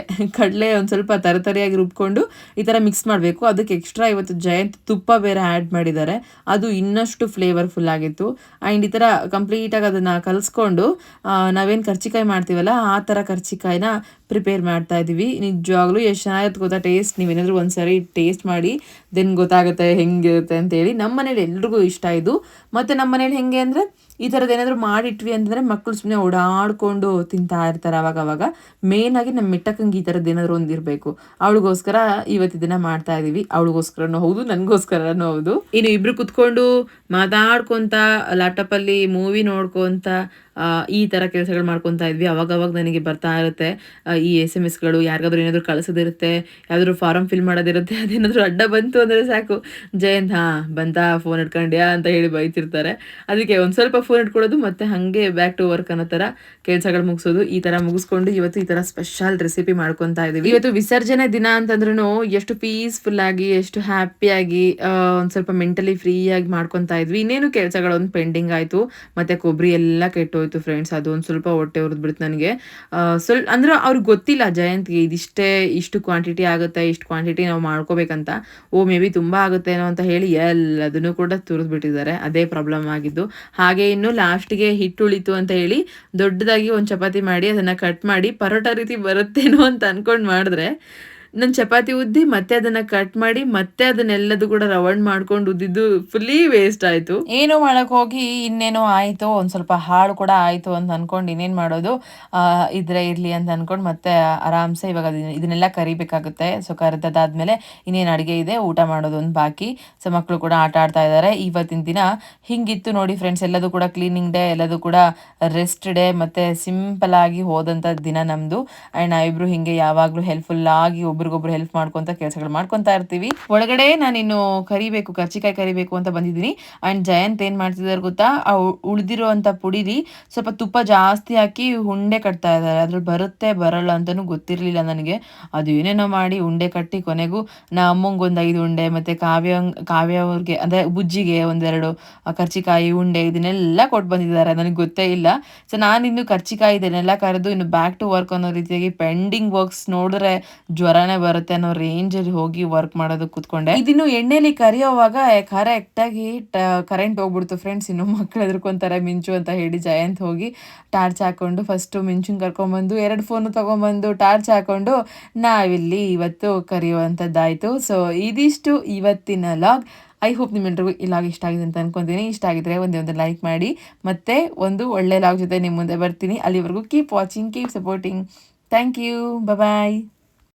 ಕಡಲೆ ಒಂದು ಸ್ವಲ್ಪ ತರತರಿಯಾಗಿ ರುಬ್ಕೊಂಡು ಈ ಥರ ಮಿಕ್ಸ್ ಮಾಡಬೇಕು. ಅದಕ್ಕೆ ಎಕ್ಸ್ಟ್ರಾ ಇವತ್ತು ಜಯಂತ್ ತುಪ್ಪ ಬೇರೆ ಆ್ಯಡ್ ಮಾಡಿದ್ದಾರೆ, ಅದು ಇನ್ನಷ್ಟು ಫ್ಲೇವರ್ಫುಲ್ ಆಗಿತ್ತು. ಆ್ಯಂಡ್ ಈ ಥರ ಕಂಪ್ಲೀಟಾಗಿ ಅದನ್ನು ಕಲಿಸ್ಕೊಂಡು ನಾವೇನು ಕರ್ಚಿಕಾಯಿ ಮಾಡ್ತೀವಲ್ಲ ಆ ಥರ ಕರ್ಚಿಕಾಯಿನ ಪ್ರಿಪೇರ್ ಮಾಡ್ತಾ ಇದ್ದೀವಿ. ನಿಜವಾಗ್ಲೂ ಎಷ್ಟು ಚೆನ್ನಾಗಿರುತ್ತೆ ಗೊತ್ತಾ ಟೇಸ್ಟ್. ನೀವೇನಾದರೂ ಒಂದು ಸರಿ ಟೇಸ್ಟ್ ಮಾಡಿ ದೆನ್ ಗೊತ್ತಾಗುತ್ತೆ ಹೆಂಗಿರುತ್ತೆ ಅಂತೇಳಿ. ನಮ್ಮ ಮನೇಲಿ ಎಲ್ರಿಗೂ ಇಷ್ಟ ಇದು. ಮತ್ತು ನಮ್ಮ ಮನೇಲಿ ಹೆಂಗೆ ಅಂದರೆ ಈ ಥರದ್ದು ಏನಾದರೂ ಮಾಡಿಟ್ವಿ ಅಂತಂದರೆ ಮಕ್ಕಳು ಸುಮ್ಮನೆ ಓಡಾಡಿಕೊಂಡು ತಿಂತಾ ಇರ್ತಾರೆ ಅವಾಗವಾಗ. ಮೇಯ್ನಾಗಿ ನಮ್ಮ ಮಿಟ್ಟಕ್ಕಂಗೆ ಈ ಥರದ್ದು ಏನಾದರೂ ಒಂದು ಇರಬೇಕು. ಅವಳಿಗೋಸ್ಕರ ಇವತ್ತು ಇದನ್ನು ಮಾಡ್ತಾ ಇದ್ದೀವಿ. ಅವಳಿಗೋಸ್ಕರನೂ ಹೌದು, ನನಗೋಸ್ಕರನೂ ಹೌದು. ಇನ್ನು ಇಬ್ಬರು ಕುತ್ಕೊಂಡು ಮಾತಾಡ್ಕೊತ ಲ್ಯಾಪ್ಟಾಪಲ್ಲಿ ಮೂವಿ ನೋಡ್ಕೊತ ಈ ಥರ ಕೆಲಸಗಳು ಮಾಡ್ಕೊತಾ ಇದ್ವಿ. ಅವಾಗವಾಗ ನನಗೆ ಬರ್ತಾ ಇರುತ್ತೆ ಈ SMS ಗಳು, ಯಾರಿಗಾದ್ರೂ ಏನಾದರೂ ಕಳಿಸೋದಿರುತ್ತೆ, ಯಾವ್ದಾದ್ರು ಫಾರಮ್ ಫಿಲ್ ಮಾಡೋದಿರುತ್ತೆ, ಅದೇನಾದರೂ ಅಡ್ಡ ಬಂತು ಅಂದರೆ ಸಾಕು, ಜಯಂತ್ ಬಂತಾ ಫೋನ್ ಹಿಡ್ಕೊಂಡ್ಯಾ ಅಂತ ಹೇಳಿ ಬೈತಿರ್ತಾರೆ. ಅದಕ್ಕೆ ಒಂದು ಸ್ವಲ್ಪ ಫೋನ್ ಇಟ್ಕೊಳ್ಳೋದು ಮತ್ತೆ ಹಾಗೆ ಬ್ಯಾಕ್ ಟು ವರ್ಕ್ ಅನ್ನೋ ಥರ ಕೆಲಸಗಳು ಮುಗಿಸೋದು. ಈ ಥರ ಮುಗಿಸ್ಕೊಂಡು ಇವತ್ತು ಈ ಥರ ಸ್ಪೆಷಲ್ ರೆಸಿಪಿ ಮಾಡ್ಕೊತಾ ಇದ್ದೀವಿ. ಇವತ್ತು ವಿಸರ್ಜನೆ ದಿನ ಅಂತಂದ್ರೂ ಎಷ್ಟು ಪೀಸ್ಫುಲ್ ಆಗಿ, ಎಷ್ಟು ಹ್ಯಾಪಿಯಾಗಿ, ಒಂದು ಸ್ವಲ್ಪ ಮೆಂಟಲಿ ಫ್ರೀ ಆಗಿ ಮಾಡ್ಕೊತಾ ಇದ್ವಿ. ಇನ್ನೇನು ಕೆಲಸಗಳೊಂದು ಪೆಂಡಿಂಗ್ ಆಯಿತು. ಮತ್ತು ಕೊಬ್ಬರಿ ಎಲ್ಲ ಕೆಟ್ಟೋಯ್ತು ಫ್ರೆಂಡ್ಸ್. ಅದು ಒಂದು ಸ್ವಲ್ಪ ಹೊಟ್ಟೆ ಹುರಿದ್ಬಿಡ್ತು ನನಗೆ. ಅಂದ್ರೆ ಅವ್ರಿಗೆ ಗೊತ್ತಿಲ್ಲ ಜಯಂತ್ಗೆ ಇದಿಷ್ಟೇ, ಇಷ್ಟು ಕ್ವಾಂಟಿಟಿ ಆಗುತ್ತೆ, ಇಷ್ಟು ಕ್ವಾಂಟಿಟಿ ನಾವು ಮಾಡ್ಕೋಬೇಕಂತ. ಮೇ ಬಿ ತುಂಬ ಆಗುತ್ತೇನೋ ಅಂತ ಹೇಳಿ ಎಲ್ಲದನ್ನು ಕೂಡ ತುರಿದ್ಬಿಟ್ಟಿದ್ದಾರೆ. ಅದೇ ಪ್ರಾಬ್ಲಮ್ ಆಗಿದ್ದು. ಹಾಗೆ ಇನ್ನು ಲಾಸ್ಟಿಗೆ ಹಿಟ್ಟು ಉಳಿತು ಅಂತ ಹೇಳಿ ದೊಡ್ಡದಾಗಿ ಒಂದು ಚಪಾತಿ ಮಾಡಿ ಅದನ್ನು ಕಟ್ ಮಾಡಿ ಪರೋಟ ರೀತಿ ಬರುತ್ತೇನೋ ಅಂತ ಅನ್ಕೊಂಡು ಮಾಡಿದ್ರೆ, ನಾನು ಚಪಾತಿ ಉದ್ದಿ ಮತ್ತೆ ಅದನ್ನ ಕಟ್ ಮಾಡಿ ಮತ್ತೆ ಅದನ್ನೆಲ್ಲದು ಕೂಡ ರೌಂಡ್ ಮಾಡ್ಕೊಂಡು ಉದ್ದಿದ್ದು ಫುಲ್ಲಿ ವೇಸ್ಟ್ ಆಯ್ತು. ಏನೋ ಮಾಡಕ್ ಹೋಗಿ ಇನ್ನೇನೋ ಆಯ್ತು, ಒಂದ್ ಸ್ವಲ್ಪ ಹಾಳು ಕೂಡ ಆಯ್ತು ಅಂತ ಅನ್ಕೊಂಡು ಇನ್ನೇನ್ ಮಾಡೋದು, ಇದ್ರೆ ಇರ್ಲಿ ಅಂತ ಅನ್ಕೊಂಡು ಮತ್ತೆ ಆರಾಮ್ಸೆ ಇವಾಗ ಇದನ್ನೆಲ್ಲ ಕರಿಬೇಕಾಗುತ್ತೆ. ಸೊ ಕರೆದಾದ್ಮೇಲೆ ಇನ್ನೇನು ಅಡುಗೆ ಇದೆ, ಊಟ ಮಾಡೋದು ಒಂದು ಬಾಕಿ. ಸೊ ಮಕ್ಕಳು ಕೂಡ ಆಟ ಆಡ್ತಾ ಇದ್ದಾರೆ. ಇವತ್ತಿನ ದಿನ ಹಿಂಗಿತ್ತು ನೋಡಿ ಫ್ರೆಂಡ್ಸ್. ಎಲ್ಲದೂ ಕೂಡ ಕ್ಲೀನಿಂಗ್ ಡೇ, ಎಲ್ಲದೂ ಕೂಡ ರೆಸ್ಟ್ ಡೇ, ಮತ್ತೆ ಸಿಂಪಲ್ ಆಗಿ ಹೋದಂಥ ದಿನ ನಮ್ದು. ಅಂಡ್ ನಾವಿಬ್ರು ಹಿಂಗೆ ಯಾವಾಗಲೂ ಹೆಲ್ಪ್ಫುಲ್ ಆಗಿ ಒಬ್ರಿಗೊಬ್ರು ಹೆಲ್ಪ್ ಮಾಡ್ಕೊಂತ ಕೆಲಸಗಳು ಮಾಡ್ಕೊಂತಾ ಇರ್ತೀವಿ. ಒಳಗಡೆ ನಾನಿನ್ನು ಕರಿಬೇಕು, ಕರ್ಚಿಕಾಯಿ ಕರಿಬೇಕು ಅಂತ ಬಂದಿದ್ದೀನಿ. ಅಂಡ್ ಜಯಂತ್ ಏನ್ ಮಾಡ್ತಿದ್ದಾರೆ ಗೊತ್ತಾ, ಉಳಿದಿರುವಂತ ಪುಡಿಲಿ ಸ್ವಲ್ಪ ತುಪ್ಪ ಜಾಸ್ತಿ ಹಾಕಿ ಉಂಡೆ ಕಟ್ತಾ ಇದ್ದಾರೆ. ಅದ್ರಲ್ಲಿ ಬರುತ್ತೆ ಬರಲ್ಲ ಅಂತಾನು ಗೊತ್ತಿರ್ಲಿಲ್ಲ ನನಗೆ. ಅದು ಏನೇನೋ ಮಾಡಿ ಉಂಡೆ ಕಟ್ಟಿ ಕೊನೆಗೂ ಅಮ್ಮಂಗೆ ಒಂದು 5 ಉಂಡೆ, ಮತ್ತೆ ಕಾವ್ಯ ಅವ್ರಿಗೆ ಅಂದ್ರೆ ಬುಜ್ಜಿಗೆ ಒಂದೆರಡು ಕರ್ಚಿಕಾಯಿ ಉಂಡೆ ಇದನ್ನೆಲ್ಲ ಕೊಟ್ಟು ಬಂದಿದ್ದಾರೆ. ನನಗೆ ಗೊತ್ತೇ ಇಲ್ಲ. ಸೊ ನಾನು ಇನ್ನು ಕರ್ಚಿಕಾಯಿ ಇದನ್ನೆಲ್ಲ ಕರೆದು ಇನ್ನು ಬ್ಯಾಕ್ ಟು ವರ್ಕ್ ಅನ್ನೋ ರೀತಿಯಾಗಿ ಪೆಂಡಿಂಗ್ ವರ್ಕ್ಸ್ ನೋಡಿದ್ರೆ ಜ್ವರನೇ ಬರುತ್ತೆ ಅನ್ನೋ ರೇಂಜಲ್ಲಿ ಹೋಗಿ ವರ್ಕ್ ಮಾಡೋದಕ್ಕೆ ಕೂತ್ಕೊಂಡೆ. ಇದನ್ನು ಎಣ್ಣೆಲಿ ಕರಿಯೋವಾಗ ಕರೆಕ್ಟಾಗಿ ಕರೆಂಟ್ ಹೋಗ್ಬಿಡ್ತು ಫ್ರೆಂಡ್ಸ್. ಇನ್ನು ಮಕ್ಕಳು ಎದ್ರಕೊಂತಾರೆ ಮಿಂಚು ಅಂತ ಹೇಳಿ ಜಯಂತ್ ಹೋಗಿ ಟಾರ್ಚ್ ಹಾಕೊಂಡು ಫಸ್ಟು ಮಿಂಚುನ್ ಕರ್ಕೊಂಬಂದು 2 ಫೋನು ತೊಗೊಂಬಂದು ಟಾರ್ಚ್ ಹಾಕೊಂಡು ನಾವಿಲ್ಲಿ ಇವತ್ತು ಕರೆಯುವಂಥದ್ದಾಯಿತು. ಸೊ ಇದಿಷ್ಟು ಇವತ್ತಿನ ಲಾಗ್. ಐ ಹೋಪ್ ನಿಮ್ಮೆಲ್ರಿಗೂ ಈ ಲಾಗ್ ಇಷ್ಟ ಆಗಿದೆ ಅಂತ ಅನ್ಕೊಂತೀನಿ. ಇಷ್ಟ ಆಗಿದ್ರೆ ಒಂದು ಲೈಕ್ ಮಾಡಿ. ಮತ್ತೆ ಒಂದು ಒಳ್ಳೆ ಲಾಗ್ ಜೊತೆ ನಿಮ್ಮ ಮುಂದೆ ಬರ್ತೀನಿ. ಅಲ್ಲಿವರೆಗೂ keep watching, keep supporting. Thank you. Bye.